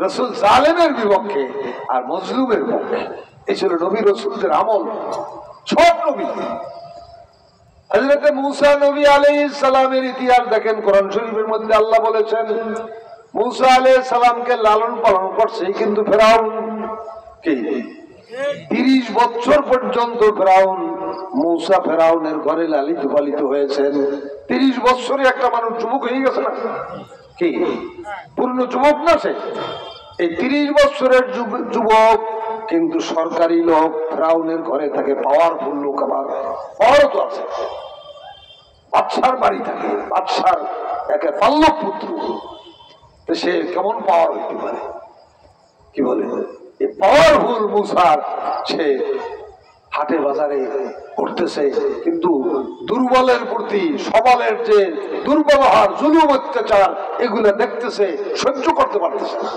রাসূল জালেমের বিপক্ষে আর মজলুমের পক্ষে। এই ছিল নবী রাসূলদের আমল। সব নবী, হযরত মূসা নবী আলাইহিস সালামের ইতিহাস দেখেন কোরআন শরীফের মধ্যে আল্লাহ বলেছেন মূসা আলাইহিস সালামকে লালন পালন করছে, কিন্তু ফেরাউন কি 30 বছর পর্যন্ত ফেরাউনের ঘরে লালিত পালিত হয়েছেন। 30 বছরে একটা মানুষ যুবক হয়ে গেছে না? কি পূর্ণ যুবক না সে? এই 30 বছরের যুবক, কিন্তু সরকারি লোক, ফেরাউনের ঘরে থাকে, পাওয়ারফুল লোক। আবার পাওয়ারও তো আছে, বাদশার বাড়ি থাকে, বাদশার একে পাল্লব পুত্র। তো সে কেমন পাওয়ার হইতে পারে? কি বলে, এই পাওয়ারফুল মুসার সে হাটে বাজারে করতেছে, কিন্তু দুর্বলের প্রতি সবলের যে দুর্ব্যবহার, জুলুম, অত্যাচার এগুলো দেখতেছে, সহ্য করতে পারতেছে না,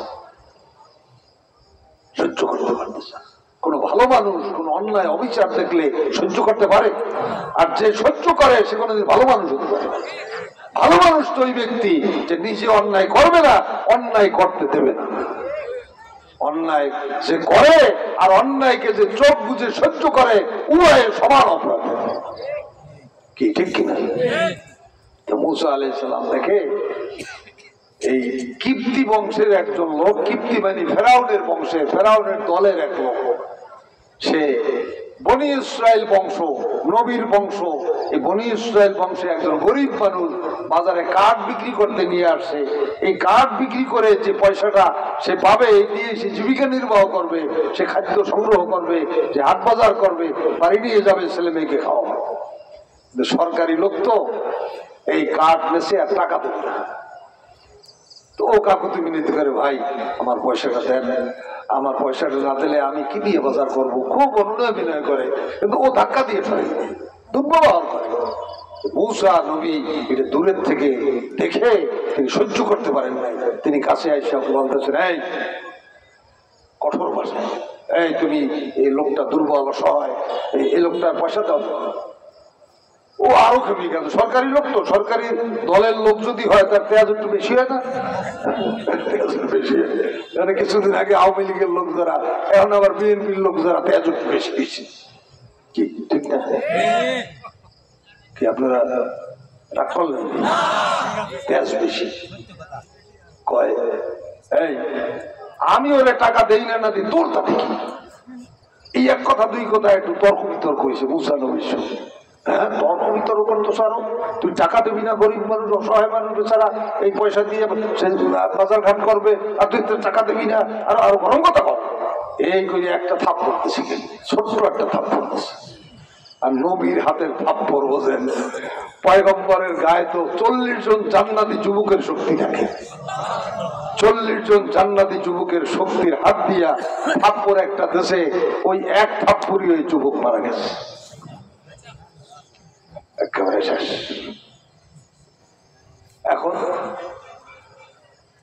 সহ্য করতে পারতেছে না। কোন ভালো মানুষ কোন অন্যায় অবিচার দেখলে সহ্য করতে পারে? আর যে সহ্য করে সে কোনোদিন ভালো মানুষ হতে পারে না। ভালো মানুষ তো ওই ব্যক্তি যে নিজে অন্যায় করবে না, অন্যায় করতে দেবে না। অন্যায় যে করে আর অন্যায়কে যে চোখ বুঝে সহ্য করে, উভয়ের সমান অপরাধ। কি ঠিক কিনা? তো মুসা আলাইহিস সালাম দেখে এই কিপ্তি বংশের একজন লোক, কিপ্তি মানে ফেরাউনের বংশে, ফেরাউনের দলের এক লোক, সে বনি ইসরাইল বংশ, নবীর বংশ। এই বনি ইসরাইল বংশে একজন গরিব মানুষ বাজারে কাঠ বিক্রি করতে নিয়ে আসছে। এই কাঠ বিক্রি করে যে পয়সাটা সে পাবে, এই দিয়ে সে জীবিকা নির্বাহ করবে, সে খাদ্য সংগ্রহ করবে, যে হাট বাজার করবে, বাড়ি নিয়ে যাবে, ছেলে মেয়েকে খাওয়াবে। সরকারি লোক তো এই কাঠ বেছে আর টাকা দেবে না। তো ও কাকুতি মিনতি করে, ভাই আমার পয়সাটা দেন, আমার পয়সাটা না দিলে আমি কি দিয়ে বাজার করবো। খুব অনুনয় বিনয় করে, কিন্তু ও ধাক্কা দিয়ে ফেলে, দুর্ব্যবহার করে। মুসা নবী এটা দূরের থেকে দেখে তিনি সহ্য করতে পারেন নাই। তিনি কাছে আইসা বলতেছেন, এই কঠোর ভাষায়, এই তুমি এই লোকটা দুর্বল অসহায়, এই লোকটার পয়সা দাও। ও আরো খেপে গেল, সরকারি লোক তো, সরকারি দলের লোক যদি হয় তার পেঁয়াজ একটু বেশি হয় না? বেশি হয়। কিছুদিন আগে আওয়ামী লীগের লোক যারা, এখন আবার বিএনপির লোক যারা, পেঁয়াজ একটু বেশি বেশি। কি ঠিক না? কি আপনারা রাগ করলেন? পেঁয়াজ বেশি কয়, এই আমি ওরে টাকা দেই না, না দিই তোর তা দেখি। এই এক কথা দুই কথা একটু তর্ক বিতর্ক হয়েছে মুসা নবীর সঙ্গে। হ্যাঁ, তর্ক বিতর্ক করতো সারো, তুই টাকা দেবি না, গরিব মানুষ অসহায় মানুষ বেচারা এই পয়সা দিয়ে বাজার ঘাট করবে, আর তুই টাকা দেবি না, আর আরো গরম কথা কর। এই করে একটা থাপ করতেছি, ছোট্ট একটা থাপ করতেছে। আর নবীর হাতের থাপ্পড় বোঝেন, পয়গম্বরের গায়ে তো 40 জন জান্নাতি যুবকের শক্তি থাকে। 40 জন জান্নাতি যুবকের শক্তির হাত দিয়া থাপ্পড় একটা দেশে, ওই এক থাপ্পড়ই ওই যুবক মারা গেছে, একেবারে শেষ। এখন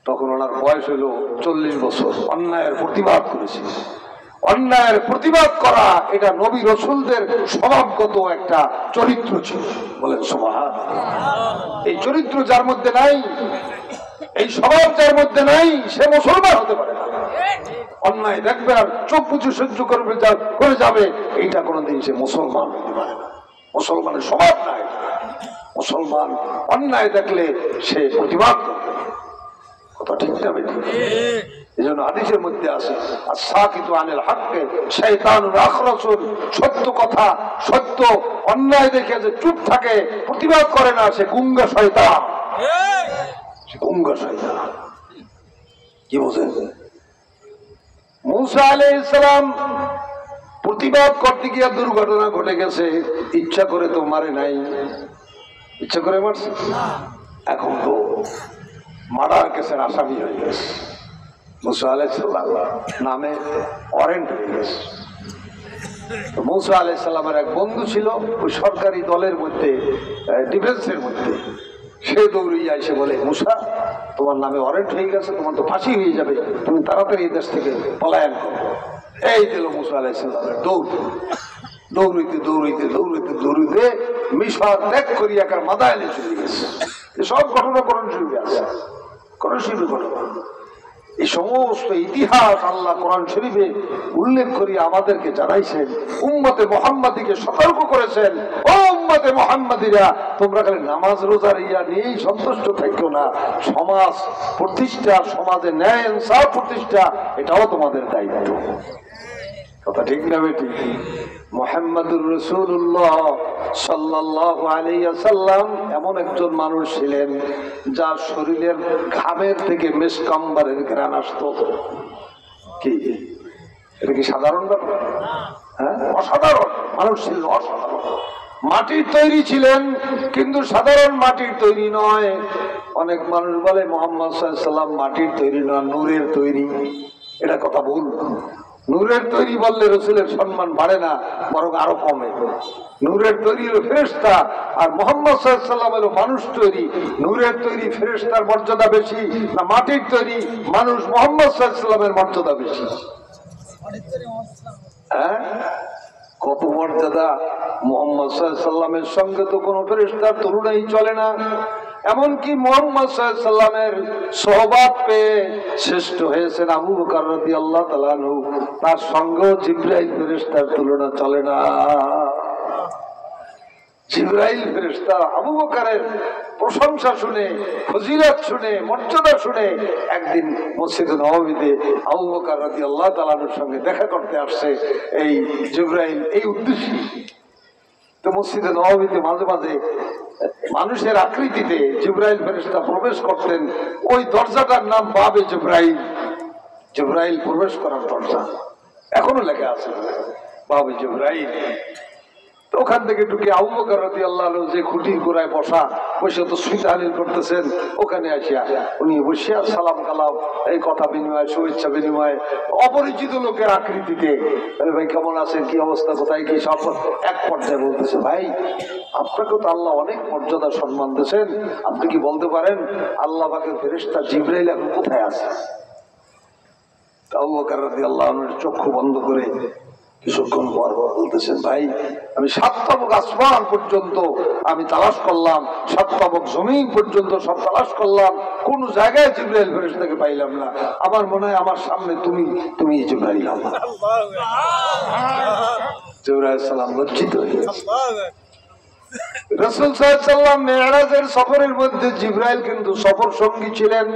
তখন ওনার বয়স হলো 40 বছর। অন্যায়ের প্রতিবাদ করেছে। অন্যায়ের প্রতিবাদ করা এটা নবী রসুলদের স্বভাবগত একটা চরিত্র ছিল, বলেন সুবহানাল্লাহ। এই চরিত্র যার মধ্যে নাই, এই স্বভাব যার মধ্যে নাই, সে মুসলমান হতে পারে না। অন্যায় দেখবে আর চোখ বুঝে সহ্য করবে, করে যাবে, এইটা কোনোদিন সে মুসলমান হতে পারে না। মুসলমানের স্বভাব নাই। মুসলমান অন্যায় দেখলে সে প্রতিবাদ করবে, কথা ঠিক না বেঠিক? এই জন্য হাদিসের মধ্যে আছে, আস-সাকিতু আনিল হাক্কি শাইতানুন আখরাসুন, সত্য কথা, সত্য অন্যায় দেখে যে চুপ থাকে, প্রতিবাদ করে না, সে গুঙ্গা শয়তান। সে গুঙ্গা শয়তান। কি বোঝেন? মুসা আলাইহিস সালাম প্রতিবাদ করতে গিয়ে দুর্ঘটনা ঘটে গেছে। ইচ্ছা করে তো মারে নাই, ইচ্ছা করে মারছে। এখন তো মার্ডার কেসের আসামি হয়ে গেছে। মুসা আলাইহিস সালাম নামে ওয়ারেন্ট হয়ে গেছে। মুসা আলাইহিস সালামের এক বন্ধু ছিল ওই সরকারি দলের মধ্যে, ডিফেন্সের মধ্যে। সে দৌড়িয়ে এসে বলে, মুসা তোমার নামে ওয়ারেন্ট হয়ে গেছে, তোমার তো ফাঁসি হয়ে যাবে, তুমি তাড়াতাড়ি এই দেশ থেকে পলায়ন করো। এই দিল মুসা আলাইহিস সালামের দৌড়। দৌড়িতে দৌড়িতে দৌড়িতে দৌড়িতে মিশর ত্যাগ করি একার মাদায়নে চলে গেছে। সব ঘটনা কোরআন শরীফে আছে, কোরআন শরীফে ঘটনা। এই সমস্ত ইতিহাস আল্লাহ কোরআন শরীফে উল্লেখ করিয়া আমাদেরকে জানাইছেন, উম্মতে মুহাম্মাদীকে সতর্ক করেছেন, ও উম্মতে মুহাম্মাদীরা, তোমরা খালি নামাজ রোজা ইয়া নিয়েই সন্তুষ্ট থাকো না, সমাজ প্রতিষ্ঠা, সমাজে ন্যায় ইনসাফ প্রতিষ্ঠা, এটাও তোমাদের দায়িত্ব। কথা ঠিক না বেটি? মুহাম্মাদুর রাসূলুল্লাহ সাল্লাল্লাহু আলাইহি ওয়াসাল্লাম এমন একজন মানুষ ছিলেন যার শরীরের ঘামের থেকে মেসকাম্বারের ঘ্রাণ আসতো। কি এটা কি সাধারণ ব্যাপার? হ্যাঁ, অসাধারণ মানুষ ছিলেন, অসাধারণ মাটির তৈরি ছিলেন, কিন্তু সাধারণ মাটির তৈরি নয়। অনেক মানুষ বলে মুহাম্মদ সাল্লাল্লাহু আলাইহি ওয়াসাল্লাম মাটির তৈরি নয়, নূরের তৈরি। এটা কথা ভুল। নূরের তৈরি বললে রাসূলের সম্মান বাড়ে না, বরং আরো কমে। নূরের তৈরি হলো ফেরেশতা, আর মুহাম্মদ সাল্লাল্লাহু আলাইহি ওয়াসাল্লাম হলো মানুষ তৈরি। নূরের তৈরি ফেরেশতার মর্যাদা বেশি, না মাটির তৈরি মানুষ মুহাম্মদ সাল্লাল্লাহু আলাইহি ওয়াসাল্লামের মর্যাদা বেশি? হ্যাঁ, কত মর্যাদা! মুহাম্মদ সাল্লাল্লাহু আলাইহি ওয়াসাল্লামের সঙ্গে তো কোনো ফেরেশতার তুলনাই চলে না। এমনকি মুহাম্মদ সাল্লাল্লাহু আলাইহি ওয়াসাল্লামের সোহবত পেয়ে শ্রেষ্ঠ হয়েছেন আবু বকর রাদিয়াল্লাহু তাআলা আনহু, তার সঙ্গেও জিবরাইল ফেরেশতার তুলনা চলে না। জিবরাইল ফেরেশতা আবু বকরের প্রশংসা শুনে, ফজিলত শুনে, মর্যাদা শুনে একদিন মসজিদে নববীতে আবু বকর রাদিয়াল্লাহু তাআলা আনহুর সঙ্গে দেখা করতে আসছে এই জিবরাইল, এই উদ্দেশ্যে। তো মসজিদে নববীতে মাঝে মাঝে মানুষের আকৃতিতে জিবরাইল ফেরেশতা প্রবেশ করতেন। ওই দরজাটার নাম বাবে জিবরাইল, জিবরাইল প্রবেশ করার দরজা, এখনো লেখা আছে বাবে জিবরাইল। তো ওখান থেকে ঢুকে আবু বকর রাদিয়াল্লাহু আনহু যে খুঁটির গোড়ায় বসে তসবিহ তাহলিল করতেছেন, ওখানে আসিয়া উনি বসিয়া সালাম কালাম, এই কথা বিনিময়, শুভেচ্ছা বিনিময়, অপরিচিত লোকের আকৃতিতে, ভাই কেমন আছেন, কি অবস্থা, কোথায় কি, সব এক পর্যায়ে বলতেছে, ভাই আপনাকেও তো আল্লাহ অনেক মর্যাদা সম্মান দিয়েছেন, আপনি কি বলতে পারেন আল্লাহ পাকের ফেরেশতা জিবরাইল এখন কোথায় আছে? আবু বকর রাদিয়াল্লাহু আনহু চক্ষু বন্ধ করে কিছুক্ষণ পর বলতেছেন, ভাই আমি 7 তাবক আসমান পর্যন্ত আমি তালাশ করলাম, 7 তাবক জমিন পর্যন্ত সব তালাশ করলাম, কোন জায়গায় জিবরাইল ফেরেশতাকে পাইলাম না। আমার মনে হয় আমার সামনে তুমি জিবরাইল। জিবরাইল সালাম লজ্জিত হয়ে রাসূল সাল্লাল্লাহু আলাইহি ওয়াসাল্লাম মেরাজের সফরের মধ্যে জিবরাইল কিন্তু সফর সঙ্গী ছিলেন,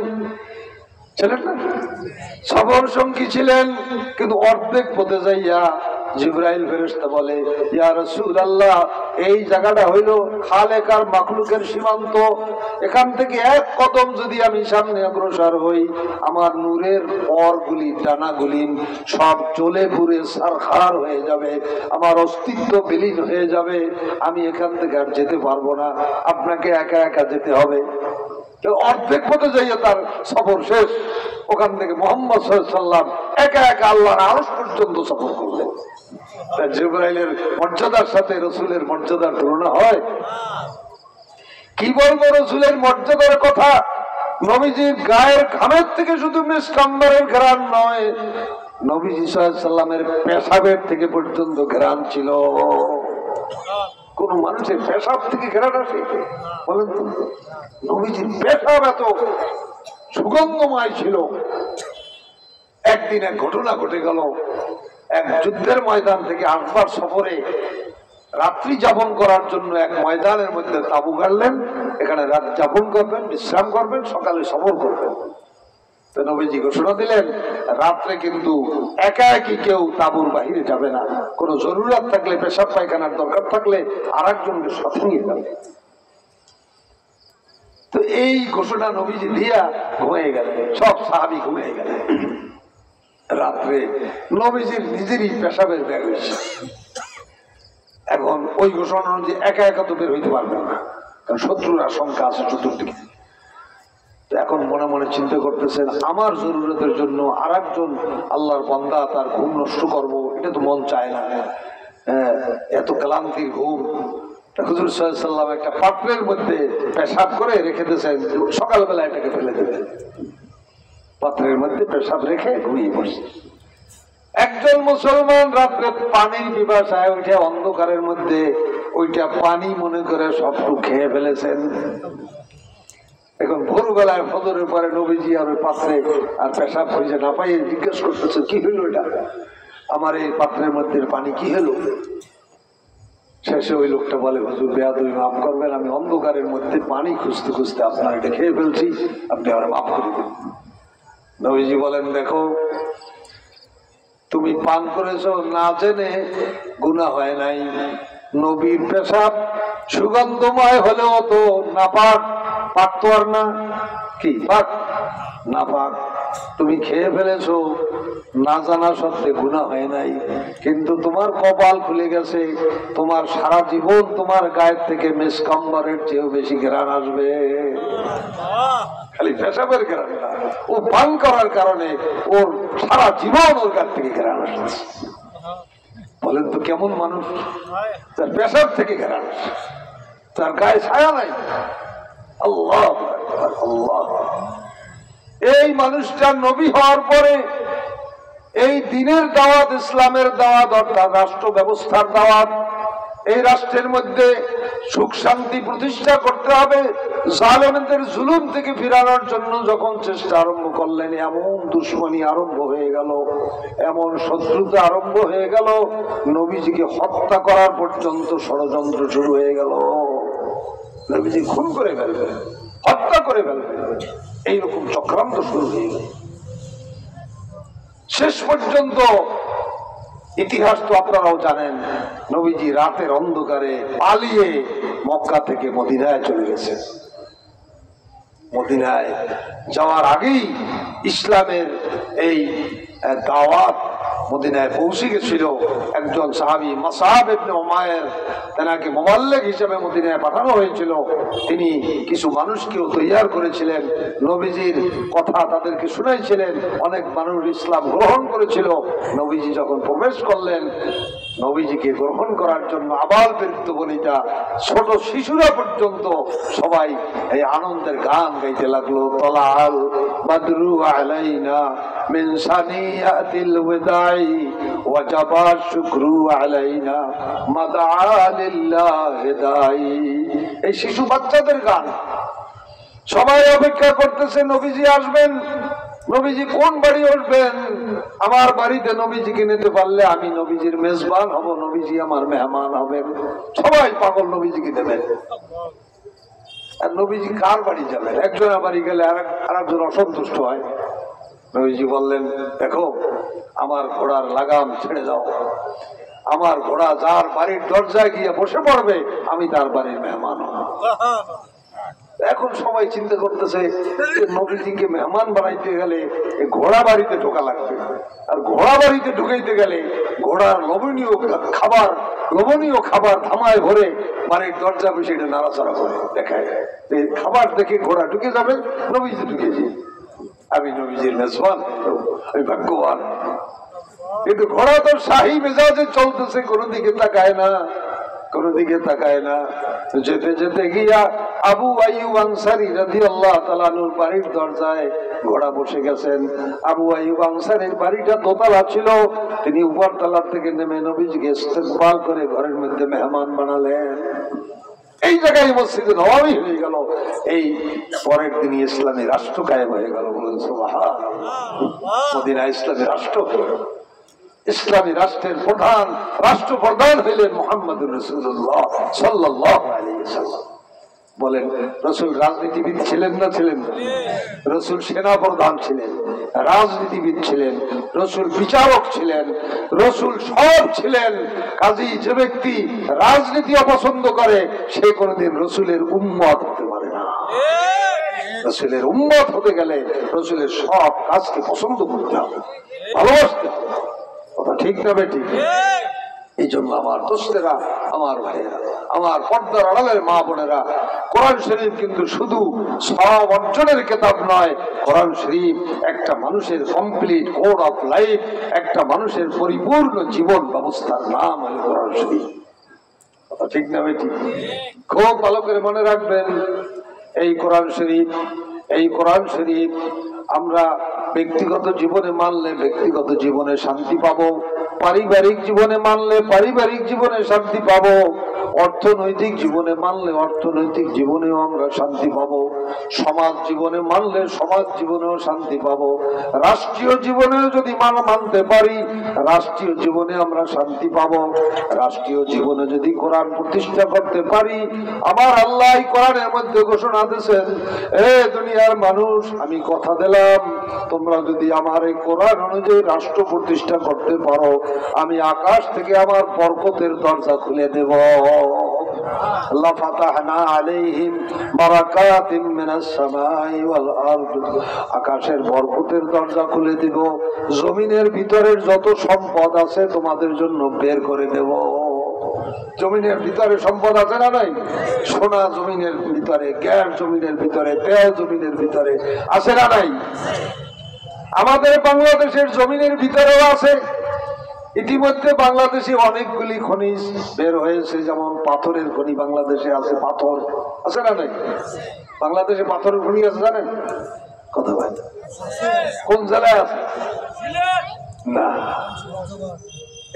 সফর সঙ্গী ছিলেন, কিন্তু অর্ধেক পথে যাইয়া জিবরাইল ফেরেশতা বলে, ইয়া রাসূলুল্লাহ, এই জায়গাটা হইল খালেক আর মাখলুকের সীমান্ত, এখান থেকে এক কদম যদি আমি সামনে অগ্রসর হই, আমার নূরের পরগুলি, ডানাগুলি সব জ্বলে পুড়ে ছারখার হয়ে যাবে, আমার অস্তিত্ব বিলীন হয়ে যাবে, আমি এখান থেকে আর যেতে পারবো না, আপনাকে একা একা যেতে হবে। অর্ধেক পথে যাইয়া তার সফর শেষ। ওখান থেকে মুহাম্মদ সাল্লাল্লাহু আলাইহি ওয়াসাল্লাম একা একা আল্লাহর আরশ পর্যন্ত সফর করলেন। জিবরাইলের মর্যাদার সাথে রাসূলের মর্যাদার তুলনা হয়? কি বলবো রাসূলের মর্যাদার কথা? নবীজির গায়ের ঘামের থেকে শুধু মিসকাম্বরের ঘ্রাণ নয়, নবীজি সাল্লাল্লাহু আলাইহি ওয়াসাল্লামের পেশাবের থেকে পর্যন্ত ঘ্রাণ ছিল। কোন মানুষের পেশাব থেকে ঘ্রাণ আসে? বলেন তো। নবীজির পেশাব এত সুগন্ধময় ছিল। একদিন এক ঘটনা ঘটে গেল, এক যুদ্ধের ময়দান থেকে আসবার সফরে রাত্রি যাপন করার জন্য এক ময়দানের মধ্যে তাঁবু গাড়লেন, এখানে রাত যাপন করবেন, বিশ্রাম করবেন, সকালে সফর করবেন। তো নবীজি ঘোষণা দিলেন, রাত্রে কিন্তু একা একই কেউ তাঁবুর বাহিরে যাবে না, কোনো জরুরত থাকলে, পেশাব পায়খানার দরকার থাকলে আরেকজনকে সাথে নিয়ে যাবে। তো এই ঘোষণা নবীজি দিয়া ঘুমিয়ে গেলেন, সব সাহাবী ঘুমিয়ে গেলেন। রাত্রে নবীজির নিজেরই পেশাবের ব্যাগ হয়েছে। এখন ওই ঘোষণা অনুযায়ী একা একা তো বের হইতে পারবেন না, কারণ শত্রুর আশঙ্কা আছে চতুর্দিকে। তো এখন মনে মনে চিন্তা করতেছেন, আমার জরুরতের জন্য আর একজন আল্লাহর বান্দা তার ঘুম নষ্ট করব, এটা তো মন চায় না। এত ক্লান্তির ঘুম। হুজুর সাল্লাল্লাহু আলাইহি ওয়াসাল্লাম একটা পাত্রের মধ্যে পেশাব করে রেখে দিয়েছেন, সকালবেলা এটাকে ফেলে দেবেন। পাত্রের মধ্যে পেশাব রেখে ঘুমিয়ে পড়ছে। একজন মুসলমান রাত্রে পানির পিপাসায় উঠে অন্ধকারের মধ্যে ওইটা পানি মনে করে সবটুকু খেয়ে ফেলেছেন। এখন ভোরবেলায় ফজরের পরে নবীজি আর ওই পাত্রে আর পেশাব হয়েছে না পাই জিজ্ঞেস করতেছে, কি হলো এটা, আমার এই পাত্রের মধ্যে পানি কি হলো? শেষে ওই লোকটা বলে, হুজুর বেয়াদবি মাফ করবেন, আমি অন্ধকারের মধ্যে পানি খুঁজতে খুঁজতে আপনার এটা খেয়ে ফেলছি, আপনি আমার মাফ করে দিন। নবীজি বলেন, দেখো তুমি পান করেছো না জেনে, গুনাহ হয় নাই। নবীর পেশাব সুগন্ধময় হলেও তো নাপাক, পাক তো আর না, কি পাক? নাপাক। তুমি খেয়ে ফেলেছো, না জানা সত্ত্বে গুনাহ হয় নাই, কিন্তু তোমার কপাল খুলে গেছে, তোমার সারা জীবন তোমার গায়ের থেকে মেসকাম্বারের চেয়েও বেশি ঘ্রাণ আসবে। খালি পেশাবের ঘ্রাণ না, ও পান করার কারণে ওর সারা জীবন ওর গায়ের থেকে ঘ্রাণ আসছে। বলেন তো কেমন মানুষ, তার পেশাব থেকে ঘ্রাণ আসে, তার গায়ে ছায়া নাই। আল্লাহ আল্লাহ। এই মানুষটা নবী হওয়ার পরে এই দ্বীনের দাওয়াত, ইসলামের দাওয়াত, অর্থাৎ রাষ্ট্র ব্যবস্থার দাওয়াত, এই রাষ্ট্রের মধ্যে সুখ শান্তি প্রতিষ্ঠা করতে হবে, জালেমদের জুলুম থেকে ফিরানোর জন্য যখন চেষ্টা আরম্ভ করলেন, এমন দুশ্মনী আরম্ভ হয়ে গেল, এমন শত্রুতা আরম্ভ হয়ে গেল, নবীজিকে হত্যা করার পর্যন্ত ষড়যন্ত্র শুরু হয়ে গেল। নবীজি খুন করে ফেলবে, হত্যা করে ফেলবে, এইরকম চক্রান্ত শুরু হয়ে গেল। শেষ পর্যন্ত ইতিহাস তো আপনারাও জানেন, নবীজি রাতের অন্ধকারে পালিয়ে মক্কা থেকে মদিনায় চলে গেছে। মদিনায় যাওয়ার আগেই ইসলামের এই দাওয়াত মদিনায় পৌঁছে গেছিল। একজন সাহাবী মাসআব ইবনে উমায়ের, তেনাকে মুবাল্লিগ হিসেবে মদিনায় পাঠানো হয়েছিল। তিনি কিছু মানুষকেও তৈয়ার করেছিলেন, নবীজির কথা তাদেরকে শুনাইছিলেন। অনেক মানুষ ইসলাম গ্রহণ করেছিল। নবীজি যখন প্রবেশ করলেন, নবীজিকে গ্রহণ করার জন্য আবাল বৃদ্ধ বনিতা, ছোট শিশুরা পর্যন্ত সবাই এই আনন্দের গান গাইতে লাগলো। তলাল বাদরু আলাইনা মিন সানিয়াতিল ওয়াদাই ওয়াজাবা শুকরু আলাইনা মাদআ লিল্লাহি দাই। এই শিশু বাচ্চাদের গান, সবাই অপেক্ষা করতেছে নবীজি আসবেন, নবীজি কোন বাড়ি আসবেন। আমার বাড়িতে নবীজিকে নিতে পারলে আমি নবীজির মেজবান হব, নবীজি আমার মেহমান হবেন। সবাই পাগল নবীজিকে দেবেন। আর নবীজি কার বাড়ি যাবেন? একজনের বাড়ি গেলে আরেকজন অসন্তুষ্ট হয়। নবীজি বললেন, দেখো আমার ঘোড়ার লাগাম ছেড়ে দাও, আমার ঘোড়া যার বাড়ির দরজায় গিয়ে বসে পড়বে আমি তার বাড়ির মেহমান হব। এখন সবাই চিন্তা করতেছে নবীজিকে মেহমান বানাইতে গেলে ঘোড়া বাড়িতে ঢোকা লাগবে, আর ঘোড়া বাড়িতে ঢুকাইতে গেলে ঘোড়ার লোভনীয় খাবার ধামায় ভরে বাড়ির দরজা বসে এটা নাড়াচাড়া করে দেখায়, খাবার দেখে ঘোড়া ঢুকে যাবে, নবীজি ঢুকেছি, আমি নবীজির মেজবান, আমি ভাগ্যবান। কিন্তু ঘোড়া তো শাহী মেজাজে চলতেছে, কোনো দিকে তাকায় না, কোনো দিকে তাকায় না। যেতে যেতে গিয়া আবু আইয়ুব আনসারী রাদিয়াল্লাহু তাআলা আনহুর বাড়ির দরজায় ঘোড়া বসে গেছেন। আবু আইয়ুব আনসারীর বাড়িটা দোতলা ছিল, তিনি উপর তলা থেকে নেমে নবীজিকে ইস্তেকবাল করে ঘরের মধ্যে মেহমান বানালেন। এই জায়গায় মসজিদে নববী হয়ে গেল। এই পরের দিন ইসলামী রাষ্ট্র কায়েম হয়ে গেল। বলুন সুবহানাল্লাহ। মদিনা ইসলামী রাষ্ট্র, ইসলামী রাষ্ট্রের রাষ্ট্রপ্রধান হইলেন মুহাম্মদুর রাসূলুল্লাহ সাল্লাল্লাহু আলাইহি ওয়াসাল্লাম। বলেন, রাসূল রাজনীতিবিদ ছিলেন না ছিলেন না? রাসূল সেনা প্রধান ছিলেন, রাজনীতিবিদ ছিলেন, রাসূল বিচারক ছিলেন, রাসূল সব ছিলেন। কাজেই যে ব্যক্তি রাজনীতি অপছন্দ করে সে কোনোদিন রাসূলের উম্মত হতে পারে না। রাসূলের উম্মত হতে গেলে রাসূলের সব কাজকে পছন্দ করতে হবে, ভালোবাসতে হবে। কথা ঠিক না বেঠিক? এই জন্য আমার দোস্তেরা, আমার ভাইয়েরা, আমার পর্দার আড়ালের মা বোনেরা, কোরআন শরীফ কিন্তু শুধু সব অর্জনের কিতাব নয়। কোরআন শরীফ একটা মানুষের কমপ্লিট কোড অফ লাইফ, একটা মানুষের পরিপূর্ণ জীবন ব্যবস্থার নাম হলো কোরআন শরীফ। কথা ঠিক না বেঠিক? খুব ভালো করে মনে রাখবেন, এই কোরআন শরীফ আমরা ব্যক্তিগত জীবনে মানলে ব্যক্তিগত জীবনে শান্তি পাবো, পারিবারিক জীবনে মানলে পারিবারিক জীবনে শান্তি পাবো, অর্থনৈতিক জীবনে মানলে অর্থনৈতিক জীবনেও আমরা শান্তি পাবো, সমাজ জীবনে মানলে সমাজ জীবনেও শান্তি পাবো, রাষ্ট্রীয় জীবনেও যদি মানতে পারি রাষ্ট্রীয় জীবনে আমরা শান্তি পাবো। রাষ্ট্রীয় জীবনে যদি কোরআন প্রতিষ্ঠা করতে পারি, আমার আল্লাহ কোরআনের মধ্যে ঘোষণা দিয়েছেন, এ দুনিয়ার মানুষ, আমি কথা দিলাম তোমরা যদি আমার এই কোরআন অনুযায়ী রাষ্ট্র প্রতিষ্ঠা করতে পারো, আমি আকাশ থেকে আমার বরকতের দরজা খুলে দেব। আল্লাহ ফাতাহনা আলাইহিম বারাকাতিম মিনাস সামাই ওয়াল আরদ, আকাশের বরকতের দরজা খুলে দিব, জমিনের ভিতরের যত সম্পদ আছে তোমাদের জন্য বের করে দেব। জমিনের ভিতরে সম্পদ আছে না নাই? সোনা জমিনের ভিতরে, গ্যাস জমিনের ভিতরে, তেল জমিনের ভিতরে আছে না নাই? আমাদের বাংলাদেশের জমিনের ভিতরেও আছে। ইতিমধ্যে বাংলাদেশে অনেকগুলি খনিজ বের হয়েছে, যেমন পাথরের খনি বাংলাদেশে আছে। পাথর আছে না নাই? বাংলাদেশে পাথরের খনি আছে জানেন? কথা ভাই, কোন জেলায় আছে? না,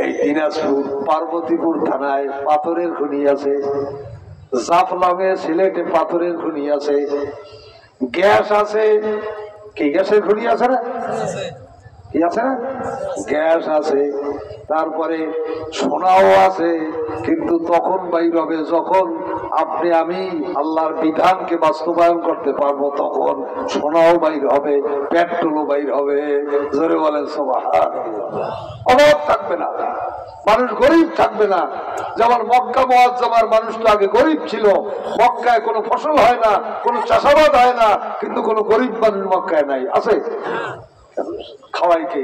এই দিনাজপুর পার্বতীপুর থানায় পাথরের খনি আছে। জাফলংয়ে সিলেটে পাথরের খনি আছে। গ্যাস আছে। কি গ্যাসের খনি আছে না? কি আছে না? গ্যাস আছে। তারপরে সোনাও আছে, কিন্তু তখন বাইর হবে যখন আপনি আমি আল্লাহর বিধানকে বাস্তবায়ন করতে পারবো, তখন সোনাও বাইর হবে, পেট্রোলও বাইর হবে। জোরে বলেন সুবহানাল্লাহ। অভাব থাকবে না, মানুষ গরিব থাকবে না। যেমন মক্কা মুআজ্জামার মানুষ তো আগে গরিব ছিল। মক্কায় কোনো ফসল হয় না, কোনো চাষাবাদ হয় না, কিন্তু কোনো গরিব মানুষ মক্কায় নাই। আছে? খাওয়াই কে?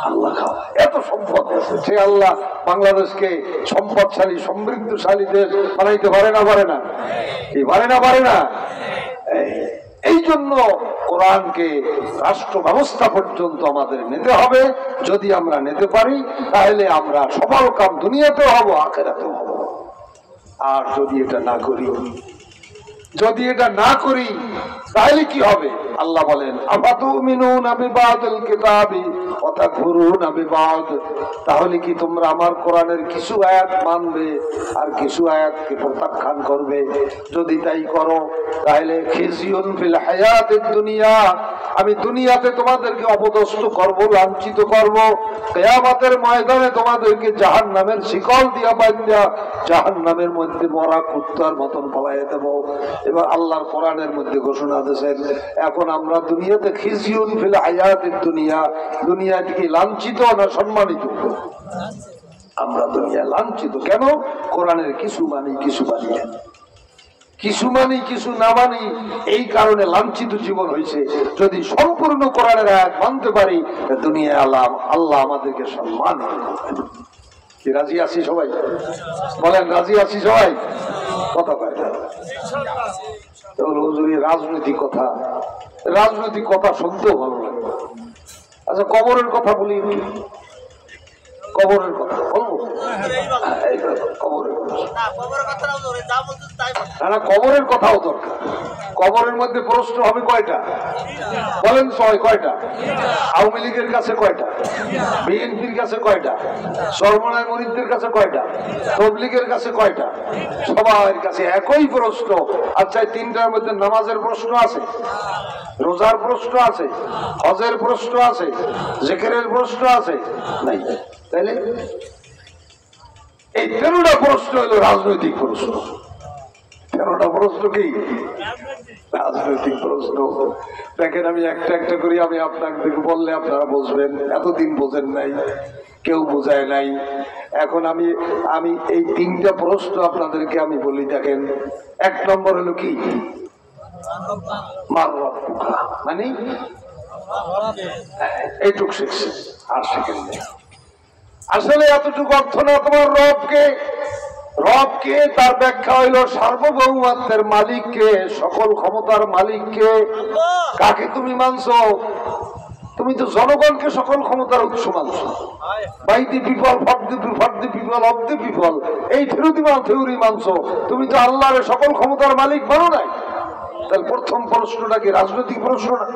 আল্লাহ খাওয়ায়। এত সম্পদ আছে, সে আল্লাহ বাংলাদেশকে সম্পদশালী সমৃদ্ধশালী দেশ বানাইতে পারে না? পারে না? কি পারে না? পারে না? এই জন্য কোরআনকে রাষ্ট্র ব্যবস্থা পর্যন্ত আমাদের নিতে হবে। যদি আমরা নিতে পারি তাহলে আমরা সফল কাম দুনিয়াতেও হব, আখিরাতেও হব। আর যদি এটা না করি, যদি এটা না করি তাহলে কি হবে? আল্লাহ বলেন আফাতুমিনুনা বিবাদিল কিতাবি ওয়া তাকফুরুনা বিবাদ, তাহলে কি তোমরা আমার কোরআনের কিছু আয়াত মানবে আর কিছু আয়াতকে প্রত্যাখ্যান করবে? যদি তাই করো তাহলে খিজিয়ুন ফিল হায়াতিদ দুনিয়া, আমি দুনিয়াতে তোমাদেরকে অপদস্থ করব, লাঞ্ছিত করব। কিয়ামতের ময়দানে তোমাদেরকে জাহান্নামের শিকল দিয়া বাঁধা জাহান্নামের মধ্যে মরা কুত্তার মতন পালাইয়া দেব। এবার আল্লাহর কোরআনের মধ্যে ঘোষণা দিয়েছেন, এখন আমরা দুনিয়াতে খিজিয়ুন ফিল হায়াতিদ দুনিয়া, দুনিয়াতে কি লাঞ্ছিত না সম্মানিত? আমরা দুনিয়া লাঞ্ছিত। কেন? কোরআনের কিছু মানি কিছু মানি না, কিছু মানি কিছু না মানি, এই কারণে লাঞ্ছিত জীবন হয়েছে। যদি সম্পূর্ণ কোরআনের আয়াত মানতে পারি দুনিয়ায় আল্লাহ আমাদেরকে সম্মান করবেন। কি রাজি আছি সবাই? বলেন রাজি আছি সবাই? কথা কয় না। রাজনৈতিক কথা, রাজনৈতিক কথা শুনতেও ভালো লাগে। আচ্ছা, কবরের কথা বলি। কবরের কথা বলবো? কবরের কথাও দরকার। কবরের মধ্যে প্রশ্ন হবে কয়টা? বলেন কয়টা? আওয়ামী লীগের কাছে কয়টা? বিএনপির কাছে কয়টা? সর্বনয় মুরিদদের কাছে কয়টা? তবলিগের কাছে কয়টা? সবার কাছে একই প্রশ্ন। আচ্ছা, তিনটার মধ্যে নামাজের প্রশ্ন আছে, রোজার প্রশ্ন আছে, হজের প্রশ্ন আছে, জিকিরের প্রশ্ন আছে? নাই। তাইলে এই 13টা প্রশ্ন হলো রাজনৈতিক প্রশ্ন। 13টা প্রশ্ন কি? রাজনৈতিক প্রশ্ন। দেখেন, আমি একটা একটা করি, আমি আপনাদেরকে বললে আপনারা বুঝবেন। এতদিন বোঝেন নাই, কেউ বোঝায় নাই। এখন আমি এই 3টা প্রশ্ন আপনাদেরকে আমি বলি। দেখেন, 1 নম্বর হলো কি? মার রব্বুকা, মানে এইটুক শিখছে, আর শিখেন না। আসলে এতটুকু অর্থ না তোমার রবকে। রবকে তার ব্যাখ্যা হইল সার্বভৌমত্বের মালিককে, সকল ক্ষমতার মালিককে। কাকে তুমি মানছো? তুমি তো জনগণকে সকল ক্ষমতার উৎস মানছো। By the people, for the people, of the people, এই থিওরি মানছো। তুমি তো আল্লাহর সকল ক্ষমতার মালিক মানো নাই। তাহলে প্রথম প্রশ্নটা কি? রাজনৈতিক প্রশ্ন না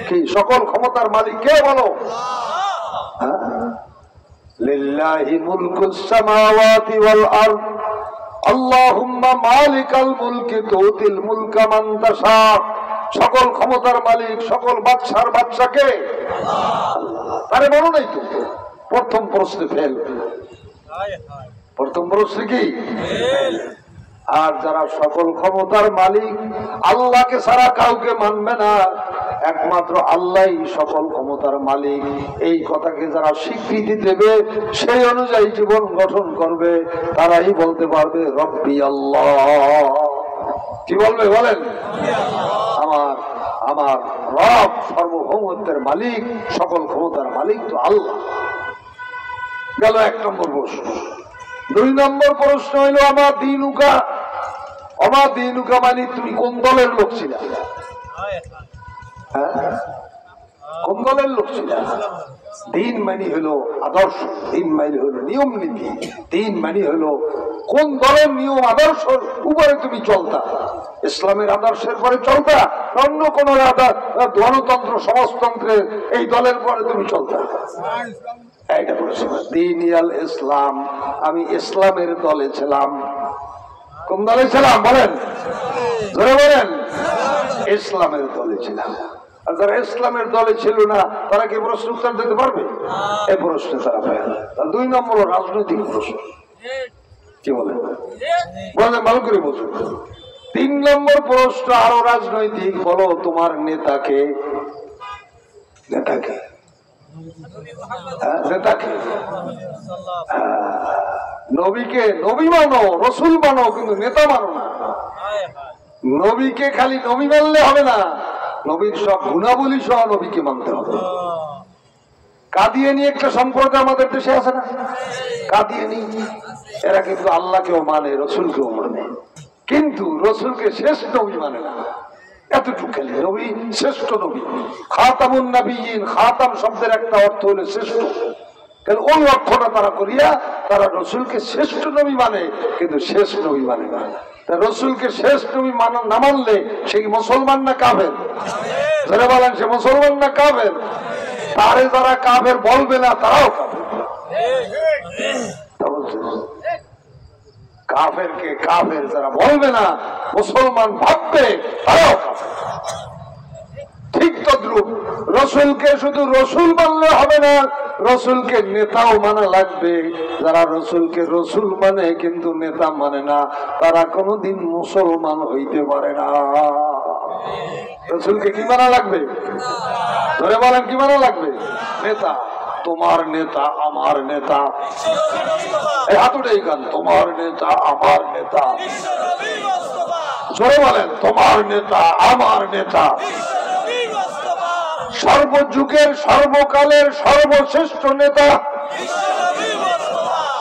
কি? সকল ক্ষমতার মালিক কে বলো? লিল্লাহি মুলকুস সামাওয়াতি ওয়াল আরদ, আল্লাহুম্মা মালিকাল মুলকি তুতিল মুলকা মান তাশা। সকল ক্ষমতার মালিক, সকল বাদশার বাদশাকে আল্লাহ। আরে বলো নাই তো? প্রথম প্রশ্নে ফেল। প্রথম প্রশ্নে কি? আর যারা সকল ক্ষমতার মালিক, আল্লাহকে ছাড়া কাউকে মানবে না, একমাত্র আল্লাহই সকল ক্ষমতার মালিক, এই কথাকে যারা স্বীকৃতি দেবে, সেই অনুযায়ী জীবন গঠন করবে, তারাই বলতে পারবে রব্বি আল্লাহ। কি বলবে বলেন? আমার আমার রব সার্বভৌমত্বের মালিক, সকল ক্ষমতার মালিক তো আল্লাহ। গেল 1 নম্বর প্রশ্ন। 2 নম্বর প্রশ্ন হইল আমার দিনুকা। আমার দিনুকা মানে তুমি কোন দলের লোক ছিল? হ্যাঁ, কোন দলের লোক ছিল? দিন মানে হলো আদর্শ, দিন মানে হলো নিয়ম নীতি, দিন মানে হলো কোন দলের নিয়ম আদর্শের উপরে তুমি চলতা। ইসলামের আদর্শের পরে চলতা, অন্য কোন গণতন্ত্র সমাজতন্ত্রের এই দলের পরে তুমি চলতা? এইটা বলেছে দিনিয়াল ইসলাম। আমি ইসলামের দলে ছিলাম। কোন দলে ছিলাম বলেন? ধরে বলেন। ইসলামের দলে ছিলাম। আর যারা ইসলামের দলে ছিল না, তারা কি প্রশ্ন উত্তর দিতে পারবে? এই প্রশ্নে তারা পায় না। 2 নম্বর রাজনৈতিক প্রশ্ন। কি বলেন? বলেন ভালো করে বুঝুন। 3 নম্বর প্রশ্ন আরো রাজনৈতিক। বলো তোমার নেতাকে। নেতাকে নেতাকে নবীকে নবী মানো, রসুল মানো, কিন্তু নেতা মানো না। নবীকে খালি নবী মানলে হবে না, নবীর সব গুণাবলী সহ নবীকে মানতে হবে। কাদিয়ানি একটা সম্প্রদায় আমাদের দেশে আছে না? কাদিয়ানি এরা কিন্তু আল্লাহকেও মানে, রসুলকেও মানে, কিন্তু রসুলকে শেষ নবী মানে না। এতটুকু খালি নবী শ্রেষ্ঠ নবী, খাতামুন নবিয়্যিন। খাতাম শব্দের একটা অর্থ হলো শ্রেষ্ঠ। ওই অর্থটা তারা করিয়া তারা রসুলকে শ্রেষ্ঠ নবী মানে, কিন্তু শেষ নবী মানে না। রসুলকে শেষ নবী না মানলে সে কি মুসলমান না কাফের? যারা বলেন সে মুসলমান না কাফের? তারে যারা কাফের বলবে না, তারাও কাফের। কাফেরকে কাফের যারা বলবে না, মুসলমান ভাববে, তারাও কাফের। ঠিক তদ্রুপ রসুলকে শুধু রসুল মানলে হবে না, রসুলকে নেতাও মানা লাগবে। যারা রসুলকে রসুল মানে কিন্তু নেতা মানে না, তারা কোনোদিন মুসলমান হইতে পারে না। রসুলকে কি মানা লাগবে? ধরে বলেন কি মানা লাগবে? নেতা। তোমার নেতা আমার নেতা, এই হাতুটাই গান। তোমার নেতা আমার নেতা। জোরে বলেন তোমার নেতা আমার নেতা। সর্বযুগের সর্বকালের সর্বশ্রেষ্ঠ নেতা।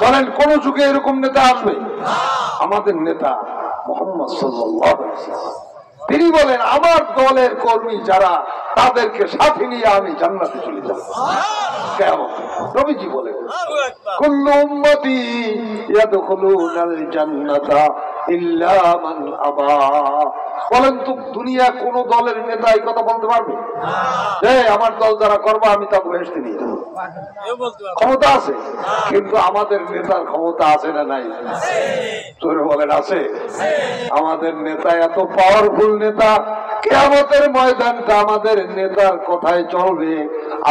বলেন কোন যুগে এরকম নেতা আসবে? আমাদের নেতা মুহাম্মদ সাল্লাল্লাহু আলাইহি ওয়াসাল্লাম। তিনি বলেন আমার দলের কর্মী যারা, তাদেরকে সাথে নিয়ে আমি জান্নাতে চলে যাব। কেমন? নবীজি বলেন কুল্লু উম্মতি ইয়াদখুলুনাল জান্নাতা ইল্লা মান আবা। বলেন তো দুনিয়া কোন দলের নেতা এই কথা বলতে পারবে? আমার দল যারা করবো আমি তাকে বেহেশতে নিয়ে যাবো। ক্ষমতা আছে, কিন্তু আমাদের নেতার ক্ষমতা আছে না নাই? তোরে বলেন আছে? আমাদের নেতা এত পাওয়ারফুল নেতা, কিয়ামতের ময়দানটা আমাদের নেতার কথায় চলবে,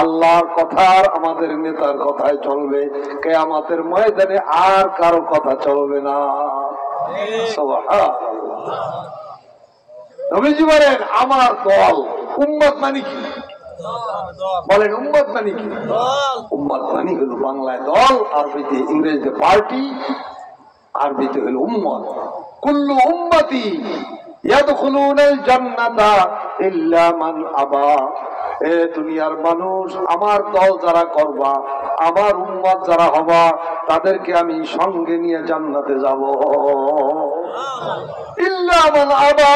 আল্লাহর কথা আর আমাদের নেতার কথায় চলবে। কিয়ামতের ময়দানে আর কারো কথা চলবে না। সুবহানাল্লাহ। নবীজি বলেন আমার দল। উম্মত মানে কি? বলেন উম্মত মানে কি? উম্মত মানে হলো বাংলায় দল, আরবিতে ইংরেজিতে পার্টি, আরবিতে হলো উম্মত। কুল্লু উম্মতি ইয়াদখুলুনাল জান্নাতা ইল্লা মান আবা। এ দুনিয়ার মানুষ, আমার দল যারা করবা, আমার উম্মত যারা হবা, তাদেরকে আমি সঙ্গে নিয়ে জান্নাতে যাব। ইল্লা মান আবা,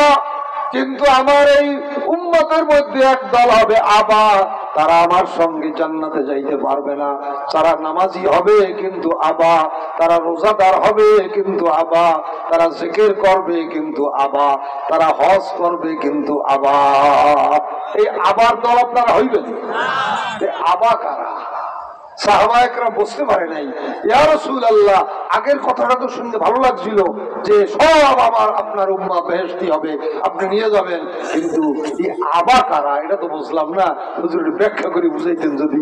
কিন্তু আমার এই উম্মতের মধ্যে এক দল হবে আবা, তারা আমার সঙ্গে জান্নাতে যাইতে পারবে না। তারা নামাজি হবে কিন্তু আবা, তারা রোজাদার হবে কিন্তু আবা, তারা জিকির করবে কিন্তু আবা, তারা হজ করবে কিন্তু আবা। এই আবার দল আপনারা হইবেন? আবা কারা? সাহাবায়ে বুঝতে পারে নাই। ইয়া রাসূলুল্লাহ, আগের কথাটা তো শুনতে ভালো লাগছিল যে সব আবার আপনার উম্মত বেহেশতি হবে, আপনি নিয়ে যাবেন, কিন্তু এই আবা কারা এটা তো বুঝলাম না। হুজুর ব্যাখ্যা করে বুঝাইতেন যদি।